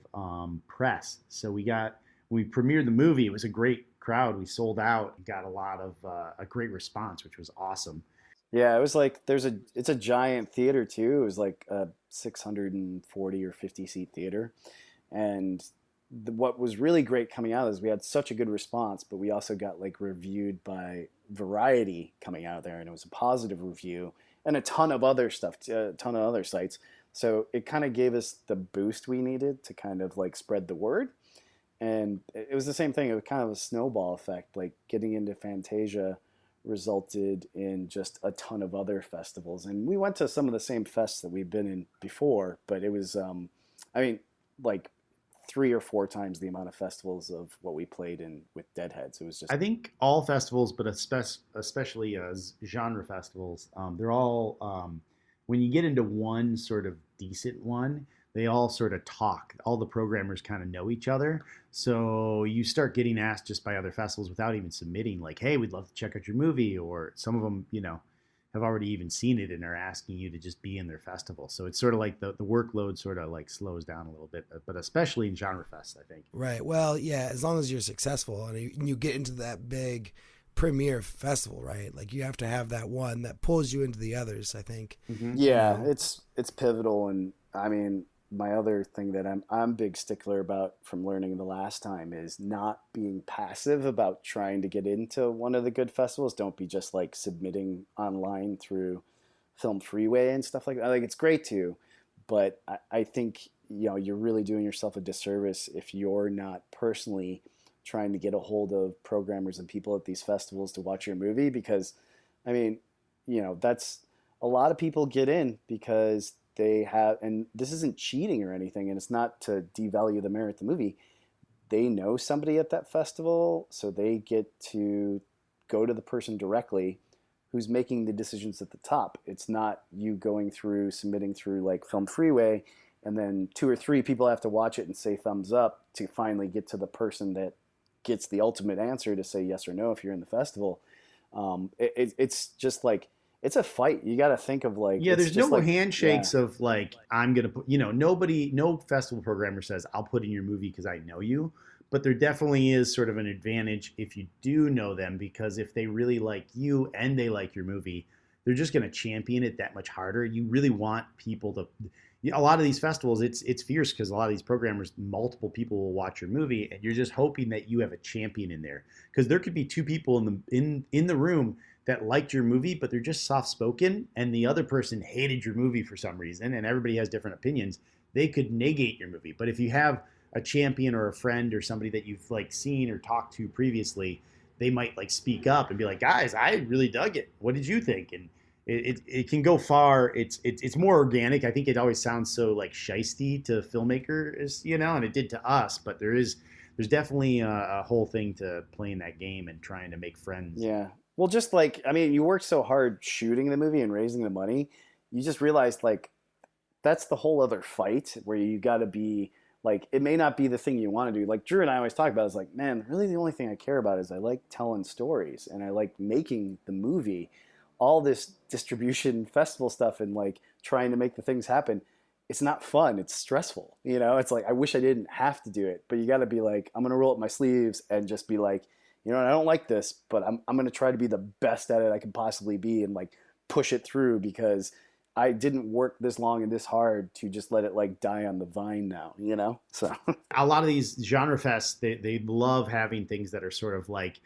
press. So we got when we premiered the movie, it was a great crowd. We sold out, got a lot of a great response, which was awesome. Yeah, it was like it's a giant theater too. It was like a 640 or 50 seat theater, and what was really great coming out is we had such a good response, but we also got like reviewed by Variety coming out of there, and it was a positive review, and a ton of other stuff, a ton of other sites. So it kind of gave us the boost we needed to kind of like spread the word. And it was the same thing. It was kind of a snowball effect. Like getting into Fantasia resulted in just a ton of other festivals. And we went to some of the same fests that we've been in before, but it was, I mean, like 3 or 4 times the amount of festivals of what we played in with Deadheads. It was just. I think all festivals, but especially genre festivals, they're all, when you get into one sort of decent one, they all sort of talk. All the programmers kind of know each other. So you start getting asked just by other festivals without even submitting, like, hey, we'd love to check out your movie. Or some of them, have already even seen it and are asking you to just be in their festival. So it's sort of like the workload sort of like slows down a little bit, but especially in genre fests, I think. Right. Well, yeah, as long as you're successful and you get into that big premier festival, right? Like you have to have that one that pulls you into the others, I think. Mm-hmm. Yeah, it's pivotal. And I mean, my other thing that I'm big stickler about from learning the last time is not being passive about trying to get into one of the good festivals. Don't be just like submitting online through Film Freeway and stuff like that. Like it's great too, but I think you're really doing yourself a disservice if you're not personally trying to get a hold of programmers and people at these festivals to watch your movie, because I mean, that's a lot of people get in because they have, and this isn't cheating or anything, and it's not to devalue the merit of the movie. They know somebody at that festival, so they get to go to the person directly who's making the decisions at the top. It's not you submitting through like Film Freeway, and then 2 or 3 people have to watch it and say thumbs up to finally get to the person that gets the ultimate answer to say yes or no if you're in the festival. It's just like, it's a fight. You got to think of like, yeah, there's no like, handshakes of like, I'm going to put, no festival programmer says I'll put in your movie because I know you, but there definitely is sort of an advantage if you do know them, because if they really like you and they like your movie, they're just going to champion it that much harder. You really want people to, a lot of these festivals, it's fierce because a lot of these programmers, multiple people will watch your movie, and you're just hoping that you have a champion in there, because there could be 2 people in the room that liked your movie, but they're just soft-spoken, and the other person hated your movie for some reason, and everybody has different opinions. They could negate your movie. But if you have a champion or a friend or somebody that you've like seen or talked to previously, they might like speak up and be like, guys, I really dug it. What did you think? And it can go far. It's more organic. I think it always sounds so like shysty to filmmakers, and it did to us, but there's definitely a whole thing to playing that game and trying to make friends. Yeah. Well, just like, I mean, you worked so hard shooting the movie and raising the money, you just realized like that's the whole other fight where you got to be like, it may not be the thing you want to do. Like Drew and I always talk about is like, man, really the only thing I care about is I like telling stories and I like making the movie. All this distribution festival stuff and like trying to make the things happen, it's not fun. It's stressful. It's like, I wish I didn't have to do it, but you got to be like, I'm going to roll up my sleeves and just be like, I don't like this, but I'm going to try to be the best at it I can possibly be and like push it through, because I didn't work this long and this hard to just let it like die on the vine now, So a lot of these genre fests, they love having things that are sort of like,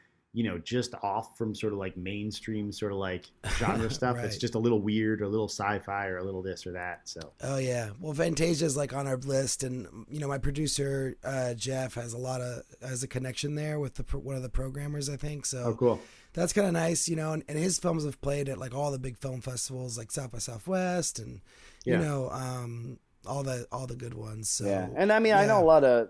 just off from sort of like mainstream sort of like genre stuff. Right. It's just a little weird or a little sci-fi or a little this or that. So. Oh yeah. Well, Fantasia is like on our list, and my producer Jeff has a connection there with one of the programmers, I think. So. Oh, cool. That's kind of nice, and his films have played at like all the big film festivals, like South by Southwest, and all the good ones. So, yeah, and I mean, I know a lot of.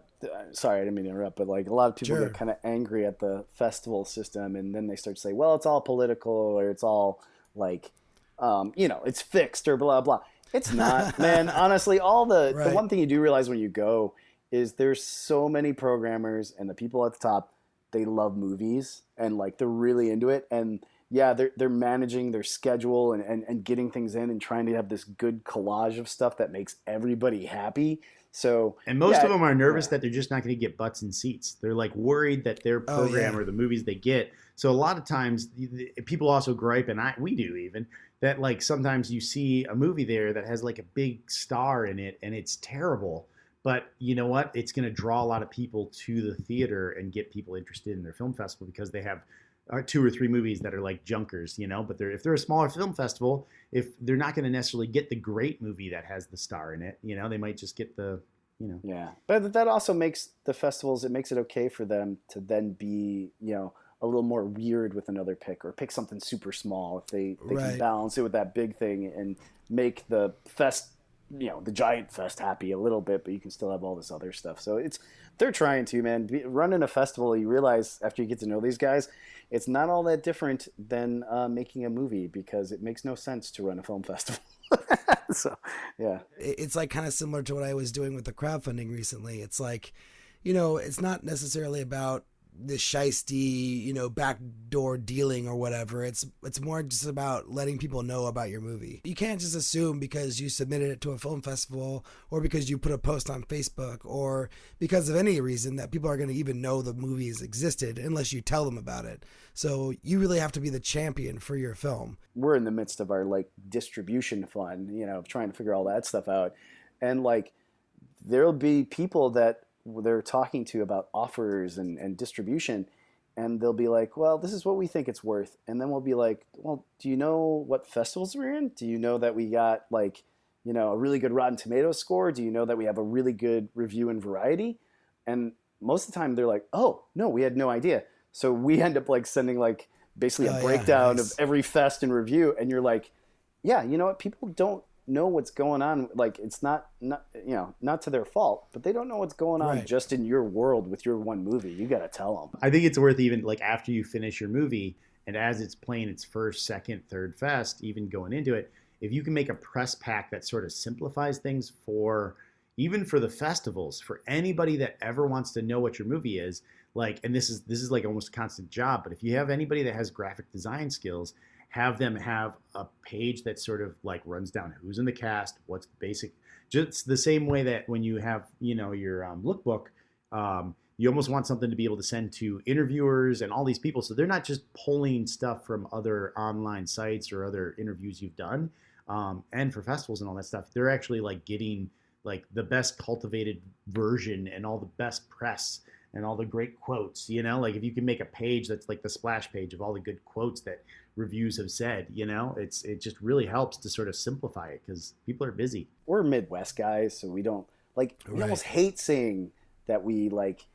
Sorry, I didn't mean to interrupt, but like a lot of people Sure. get kind of angry at the festival system, and then they start to say, "Well, it's all political, or it's all like, it's fixed, or blah blah." It's not, man. Honestly, the one thing you do realize when you go is there's so many programmers, and the people at the top, they love movies, and like they're really into it, and yeah, they're managing their schedule and getting things in and trying to have this good collage of stuff that makes everybody happy. So And most yeah, of them are nervous yeah. that they're just not going to get butts in seats. They're like worried that their program or the movies they get. So a lot of times people also gripe, and we do even, that like sometimes you see a movie there that has like a big star in it and it's terrible. But you know what? It's going to draw a lot of people to the theater and get people interested in their film festival because they have 2 or 3 movies that are like junkers, you know. But if they're a smaller film festival, if they're not going to necessarily get the great movie that has the star in it, you know, they might just get the, you know. Yeah, but that also makes the festivals. It makes it okay for them to then be, you know, a little more weird with another pick or pick something super small if they can balance it with that big thing and make the fest, you know, the giant fest happy a little bit, but you can still have all this other stuff. So they're trying to, man. Running a festival, you realize after you get to know these guys, it's not all that different than making a movie because it makes no sense to run a film festival. So, yeah. It's like kind of similar to what I was doing with the crowdfunding recently. It's like, you know, it's not necessarily about the shiesty, you know, backdoor dealing or whatever. It's more just about letting people know about your movie. You can't just assume because you submitted it to a film festival or because you put a post on Facebook or because of any reason that people are going to even know the movie has existed unless you tell them about it. So you really have to be the champion for your film. We're in the midst of our like distribution fund, you know, trying to figure all that stuff out. And like there'll be people that they're talking to about offers and distribution, and they'll be like, well, this is what we think it's worth. And then we'll be like, well, do you know what festivals we're in? Do you know that we got like, you know, a really good Rotten Tomatoes score? Do you know that we have a really good review in Variety? And most of the time they're like, oh, no, we had no idea. So we end up like sending like basically a breakdown of every fest and review. And you're like, yeah, you know what? People don't know what's going on. Like it's not you know, not to their fault, but they don't know what's going on just in your world with your one movie. You got to tell them. I think it's worth even like after you finish your movie and as it's playing its first, second, third fest, even going into it, if you can make a press pack that sort of simplifies things for even for the festivals, for anybody that ever wants to know what your movie is, like, and this is like almost a constant job, but if you have anybody that has graphic design skills, have them have a page that sort of like runs down who's in the cast, what's the basic, just the same way that when you have, you know, your lookbook, you almost want something to be able to send to interviewers and all these people. So they're not just pulling stuff from other online sites or other interviews you've done. And for festivals and all that stuff, they're actually like getting like the best cultivated version and all the best press and all the great quotes, you know, like if you can make a page that's like the splash page of all the good quotes that reviews have said, you know, it just really helps to sort of simplify it because people are busy. We're Midwest guys, so we don't like, we almost hate saying that we like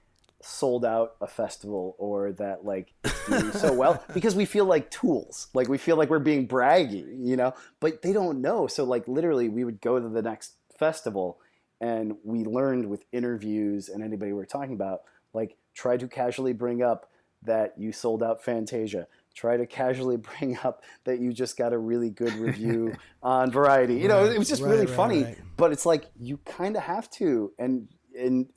sold out a festival or that like do so well because we feel like tools, like we feel like we're being braggy, you know, but they don't know. So like literally we would go to the next festival and we learned with interviews and anybody we're talking about, like try to casually bring up that you sold out Fantasia. Try to casually bring up that you just got a really good review on Variety. You know, it was just really funny, but it's like you kind of have to. And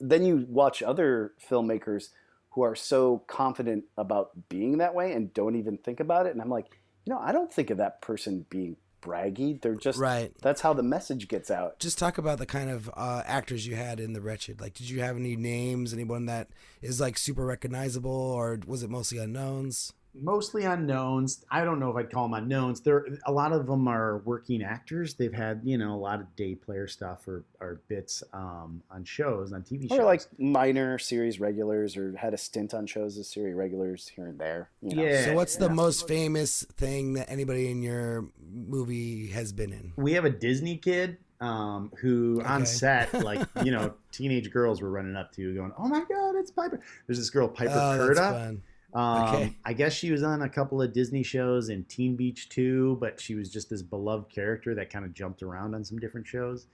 then you watch other filmmakers who are so confident about being that way and don't even think about it. And I'm like, you know, I don't think of that person being braggy. They're just that's how the message gets out. Just talk about the kind of actors you had in The Wretched. Like, did you have any names, anyone that is like super recognizable, or was it mostly unknowns? Mostly unknowns. I don't know if I'd call them unknowns. A lot of them are working actors. They've had, you know, a lot of day player stuff or bits on shows, on TV shows. Or like minor series regulars or had a stint on shows as series regulars here and there. You know? Yeah. So what's the most famous thing that anybody in your movie has been in? We have a Disney kid who on set, like, you know, teenage girls were running up to going, oh my God, it's Piper. There's this girl, Piper Curda. That's fun. I guess she was on a couple of Disney shows and Teen Beach too, but she was just this beloved character that kind of jumped around on some different shows.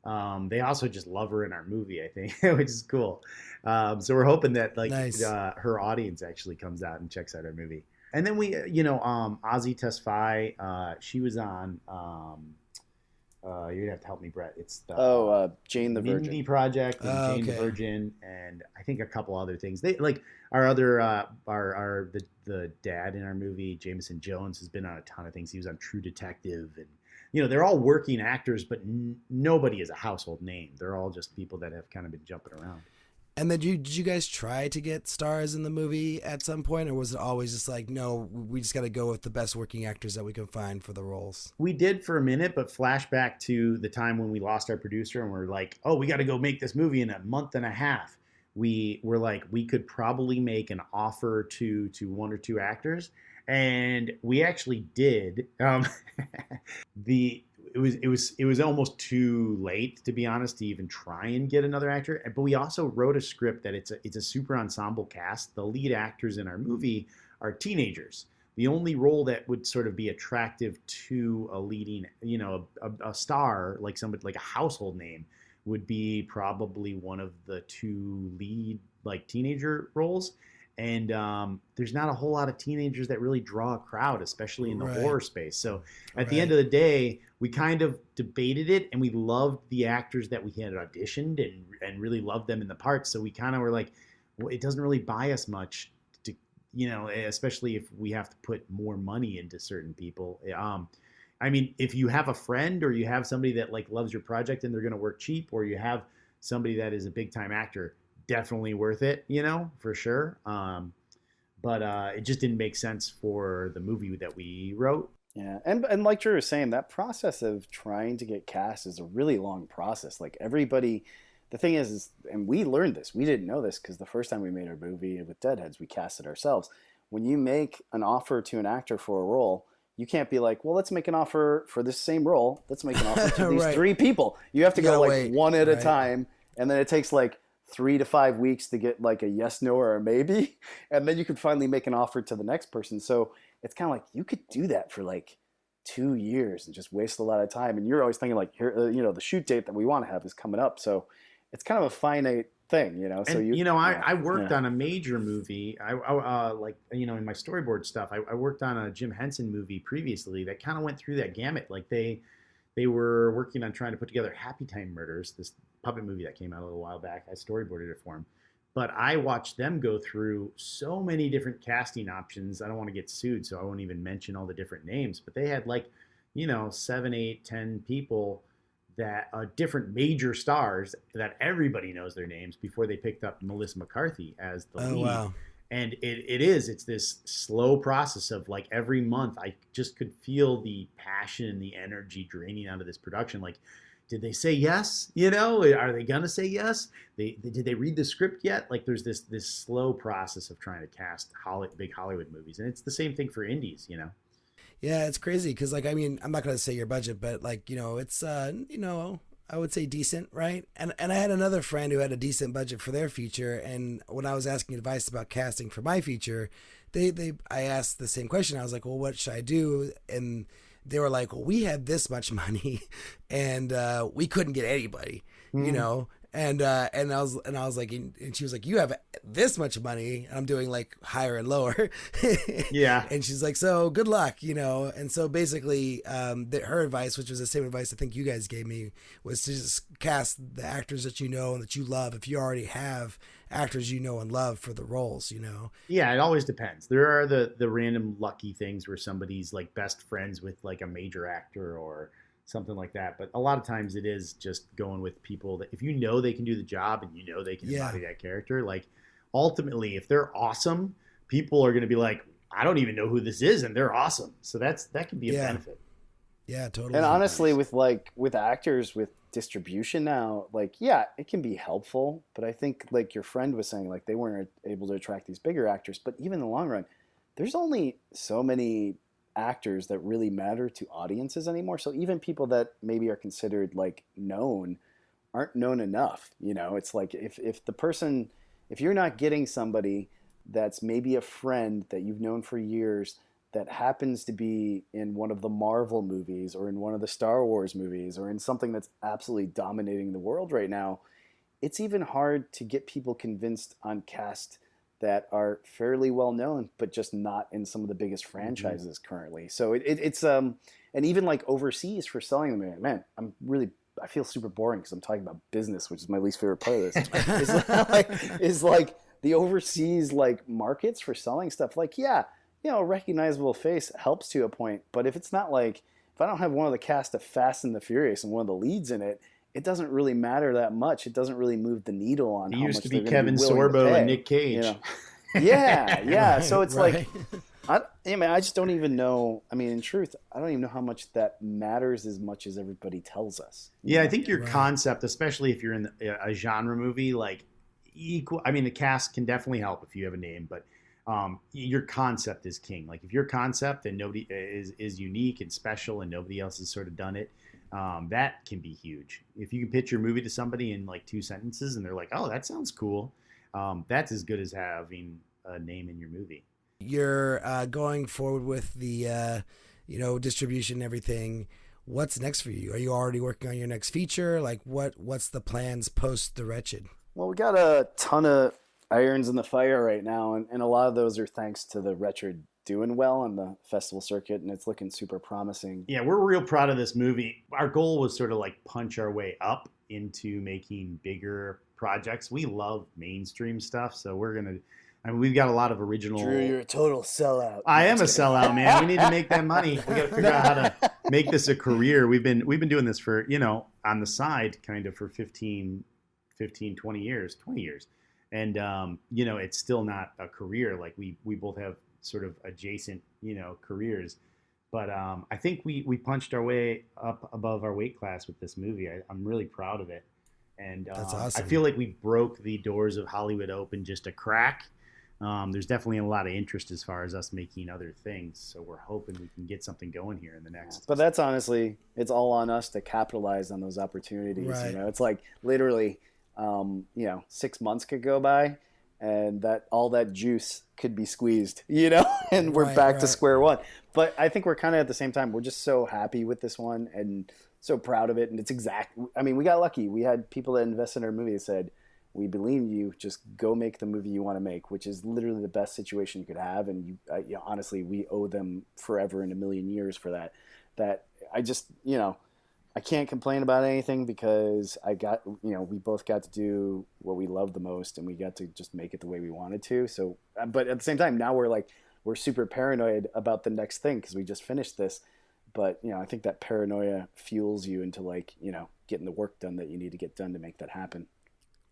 They also just love her in our movie, I think, which is cool. So we're hoping that like her audience actually comes out and checks out our movie. And then we, you know, Ozzy Tesfaye, she was on You're gonna have to help me, Brett. It's the Jane the Virgin. Mindy Project and Jane the Virgin, and I think a couple other things. They like our other the dad in our movie, Jameson Jones, has been on a ton of things. He was on True Detective, and they're all working actors, but nobody is a household name. They're all just people that have kind of been jumping around. And then did you guys try to get stars in the movie at some point, or was it always just like, no, we just got to go with the best working actors that we can find for the roles? We did for a minute, but flashback to the time when we lost our producer and we're like, oh, we got to go make this movie in a month and a half. We were like, we could probably make an offer to one or two actors, and we actually did. It was almost too late, to be honest, to even try and get another actor. But we also wrote a script that it's a super ensemble cast. The lead actors in our movie are teenagers. The only role that would sort of be attractive to a leading, a star, like somebody like a household name, would be probably one of the two lead like teenager roles. And there's not a whole lot of teenagers that really draw a crowd, especially in the horror space. So at the end of the day, we kind of debated it, and we loved the actors that we had auditioned and really loved them in the parts. So we kind of were like, well, it doesn't really buy us much to, especially if we have to put more money into certain people. I mean, if you have a friend or you have somebody that like loves your project and they're going to work cheap, or you have somebody that is a big time actor, definitely worth it, for sure. But it just didn't make sense for the movie that we wrote. Yeah, and like Drew was saying, that process of trying to get cast is a really long process. Like everybody, the thing is, and we learned this, we didn't know this because the first time we made our movie with Deadheads, we cast it ourselves. When you make an offer to an actor for a role, you can't be like, well, let's make an offer for this same role. Let's make an offer to these three people. You have to go like one at a time, and then it takes like 3 to 5 weeks to get like a yes, no, or a maybe. And then you could finally make an offer to the next person. So it's kind of like you could do that for like 2 years and just waste a lot of time. And you're always thinking like, here, the shoot date that we want to have is coming up. So it's kind of a finite thing, So and, I worked on a major movie. I in my storyboard stuff, I worked on a Jim Henson movie previously that kind of went through that gamut. Like they were working on trying to put together Happy Time Murders, this puppet movie that came out a little while back. I storyboarded it for him. But I watched them go through so many different casting options. I don't want to get sued, so I won't even mention all the different names. But they had 7, 8, 10 people that are different major stars that everybody knows their names before they picked up Melissa McCarthy as the lead. Wow. And it's this slow process of like every month I just could feel the passion and the energy draining out of this production. Like, did they say yes? Are they gonna say yes? Did they read the script yet? Like, there's this slow process of trying to cast big Hollywood movies, and it's the same thing for indies. Yeah, it's crazy because I'm not gonna say your budget, but it's I would say decent, right? And I had another friend who had a decent budget for their feature, and when I was asking advice about casting for my feature, I asked the same question. I was like, well, what should I do? And they were like, well, we had this much money and we couldn't get anybody, and I was like, and she was like, you have this much money. And I'm doing like higher and lower. Yeah. And she's like, so good luck, And so basically her advice, which was the same advice I think you guys gave me, was to just cast the actors that you know and that you love. If you already have actors you know and love for the roles, Yeah, it always depends. There are the random lucky things where somebody's like best friends with like a major actor or something like that. But a lot of times it is just going with people that if they can do the job and they can embody that character, like ultimately if they're awesome, people are going to be like, I don't even know who this is, and they're awesome. So that can be a benefit. Yeah, totally. And honestly, with actors with distribution now, it can be helpful, but I think like your friend was saying, like they weren't able to attract these bigger actors, but even in the long run, there's only so many actors that really matter to audiences anymore. So even people that maybe are considered like known aren't known enough. It's like if you're not getting somebody that's maybe a friend that you've known for years that happens to be in one of the Marvel movies or in one of the Star Wars movies or in something that's absolutely dominating the world right now, it's even hard to get people convinced on cast that are fairly well known, but just not in some of the biggest franchises currently. So it's and even like overseas for selling them. Man, I feel super boring because I'm talking about business, which is my least favorite part of this. is like the overseas like markets for selling stuff. Like, yeah, a recognizable face helps to a point, but if it's not like, if I don't have one of the cast of Fast and the Furious and one of the leads in it, it doesn't really matter that much. It doesn't really move the needle on how much used to be they're Kevin be willing to Sorbo pay, and Nick Cage. Yeah. Right, So it's right. like, I just don't even know. I mean, in truth, I don't even know how much that matters as much as everybody tells us. Yeah, I think your Right. concept, especially if you're in a genre movie, like the cast can definitely help if you have a name, but your concept is king. Like if your concept and nobody is unique and special and nobody else has sort of done it, that can be huge. If you can pitch your movie to somebody in like 2 sentences and they're like, oh, that sounds cool. That's as good as having a name in your movie. You're going forward with the distribution and everything. What's next for you? Are you already working on your next feature? Like what's the plans post The Wretched? Well, we got a ton of irons in the fire right now, and a lot of those are thanks to The Wretched doing well on the festival circuit, and it's looking super promising. Yeah, we're real proud of this movie. Our goal was sort of like punch our way up into making bigger projects. We love mainstream stuff, so we've got a lot of original. Drew, you're a total sellout. I am a sellout, man. We need to make that money. We got to figure out how to make this a career. We've been doing this for, on the side kind of for 15, 20 years. And, it's still not a career. Like we both have sort of adjacent, careers. But I think we punched our way up above our weight class with this movie. I'm really proud of it. And That's awesome. I feel like we broke the doors of Hollywood open just a crack. There's definitely a lot of interest as far as us making other things. So we're hoping we can get something going here in the next. But that's honestly, it's all on us to capitalize on those opportunities. Right. It's like literally, 6 months could go by and all that juice could be squeezed, and we're back to square one. But I think we're kind of at the same time, we're just so happy with this one and so proud of it. And it's we got lucky. We had people that invested in our movie that said, we believe you, just go make the movie you want to make, which is literally the best situation you could have. And honestly, we owe them forever and a million years for that I just, I can't complain about anything because we both got to do what we love the most and we got to just make it the way we wanted to. So, but at the same time, now we're super paranoid about the next thing because we just finished this. But, I think that paranoia fuels you into getting the work done that you need to get done to make that happen.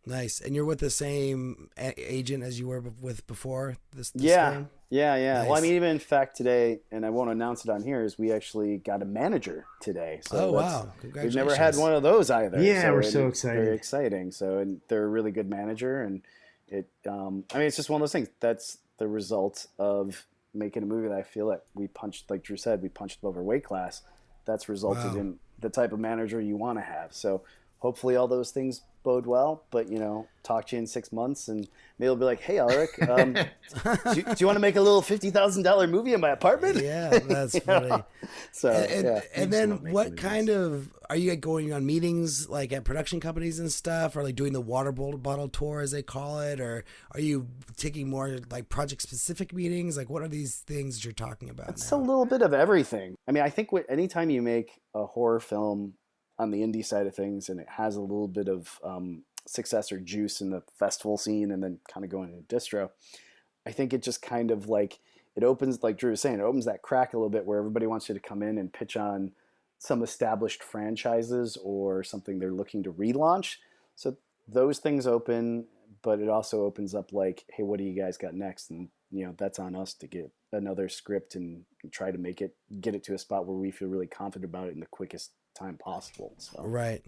Nice. And you're with the same agent as you were with before this Yeah. film? Yeah. Nice. Well, even in fact today, and I won't announce it on here, is we actually got a manager today. So wow. Congratulations. We've never had one of those either. Yeah, we're so it's excited. Very exciting. So, and they're a really good manager, and it's just one of those things. That's the result of making a movie that I feel that we punched, like Drew said, we punched above our weight class. That's resulted in the type of manager you want to have. So hopefully all those things bode well, but talk to you in 6 months and maybe it'll be like, hey Alrik, do you want to make a little $50,000 movie in my apartment? Yeah, that's funny. So and then what kind of are you going on meetings like at production companies and stuff, or like doing the water bottle tour as they call it, or are you taking more like project specific meetings? Like what are these things you're talking about? It's a little bit of everything. I mean, I think anytime you make a horror film on the indie side of things and it has a little bit of success or juice in the festival scene and then kind of going into distro, I think it just kind of it opens, like Drew was saying, it opens that crack a little bit where everybody wants you to come in and pitch on some established franchises or something they're looking to relaunch. So those things open, but it also opens up hey, what do you guys got next? And that's on us to get another script and try to get it to a spot where we feel really confident about it in the quickest time possible. So. Right.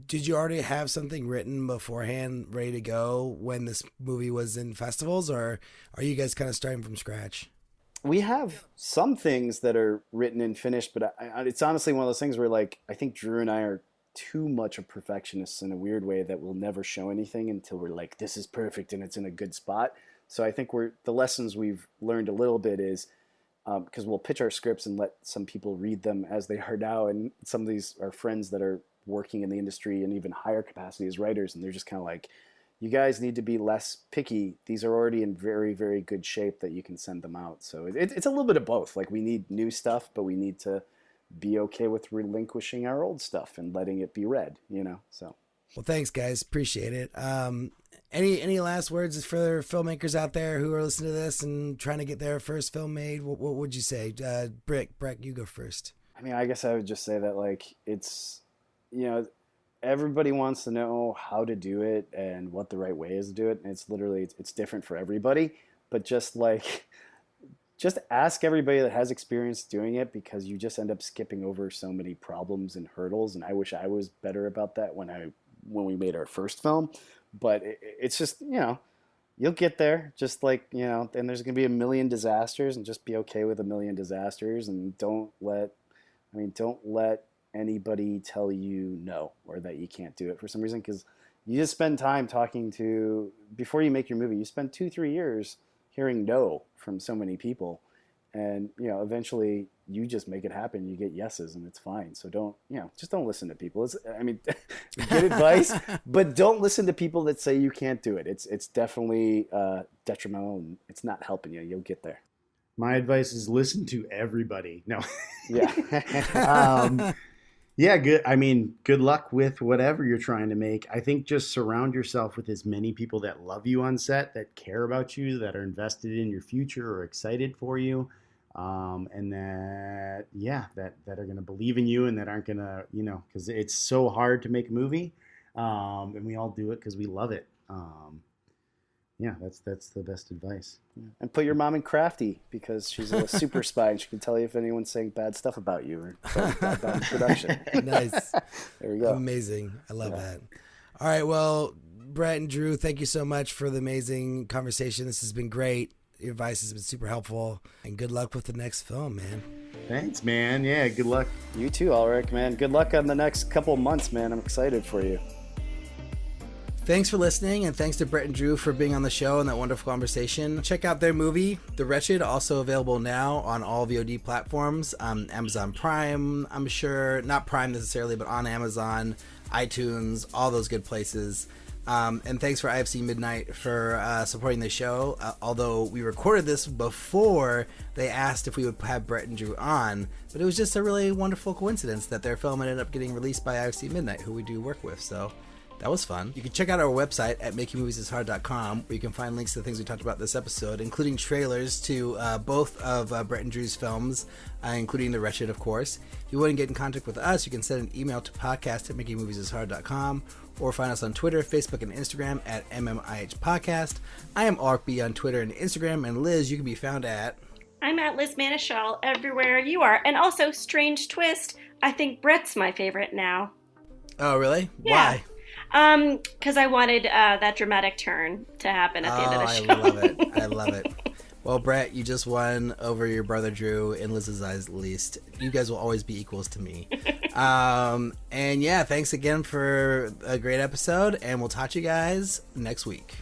Did you already have something written beforehand ready to go when this movie was in festivals, or are you guys kind of starting from scratch? We have some things that are written and finished, but it's honestly one of those things where I think Drew and I are too much of perfectionists in a weird way that we'll never show anything until we're like, this is perfect and it's in a good spot. So I think the lessons we've learned a little bit is because we'll pitch our scripts and let some people read them as they are now. And some of these are friends that are working in the industry and even higher capacity as writers. And they're just kind of like, you guys need to be less picky. These are already in very, very good shape that you can send them out. So it's a little bit of both. We need new stuff, but we need to be okay with relinquishing our old stuff and letting it be read, so. Well, thanks guys. Appreciate it. Any last words for filmmakers out there who are listening to this and trying to get their first film made? What would you say? Brett, you go first. I mean, I guess I would just say that, like, it's, everybody wants to know how to do it and what the right way is to do it. And it's literally, it's different for everybody, but just ask everybody that has experience doing it, because you just end up skipping over so many problems and hurdles. And I wish I was better about that when we made our first film, but it's just, you'll get there, just like, and there's going to be a million disasters, and just be okay with a million disasters, and don't let anybody tell you no, or that you can't do it for some reason, because you just spend time before you make your movie, you spend 2-3 years hearing no from so many people, and eventually you just make it happen. You get yeses, and it's fine. So just don't listen to people. Get advice, but don't listen to people that say you can't do it. It's definitely detrimental, and it's not helping you. You'll get there. My advice is listen to everybody. No. Yeah. Yeah, good. I mean, good luck with whatever you're trying to make. I think just surround yourself with as many people that love you on set, that care about you, that are invested in your future or excited for you, and that are going to believe in you, and that aren't going to, because it's so hard to make a movie, and we all do it because we love it. That's the best advice. And put your mom in Crafty, because she's a super spy, and she can tell you if anyone's saying bad stuff about you or bad about production. Nice. There we go. Amazing. I love that. All right. Well, Brett and Drew, thank you so much for the amazing conversation. This has been great. Your advice has been super helpful, and good luck with the next film, man. Thanks, man. Yeah, good luck. You too, Alrik, man. Good luck on the next couple months, man. I'm excited for you. Thanks for listening, and thanks to Brett and Drew for being on the show and that wonderful conversation. Check out their movie, The Wretched, also available now on all VOD platforms. Amazon Prime, I'm sure. Not Prime necessarily, but on Amazon, iTunes, all those good places. And thanks for IFC Midnight for supporting the show. Although we recorded this before they asked if we would have Brett and Drew on, but it was just a really wonderful coincidence that their film ended up getting released by IFC Midnight, who we do work with. So that was fun. You can check out our website at makingmoviesishard.com, where you can find links to the things we talked about this episode, including trailers to both of Brett and Drew's films, including The Wretched, of course. If you want to get in contact with us, you can send an email to podcast@makingmoviesishard.com, or find us on Twitter, Facebook, and Instagram at MMIH Podcast. I am Alrik B on Twitter and Instagram, and Liz, you can be found at... I'm at Liz Manischal everywhere you are. And also, strange twist, I think Brett's my favorite now. Oh, really? Yeah. Why? Because I wanted that dramatic turn to happen at the end of the show. I love it. I love it. Well, Brett, you just won over your brother Drew, in Liz's eyes at least. You guys will always be equals to me. And yeah, thanks again for a great episode, and we'll talk to you guys next week.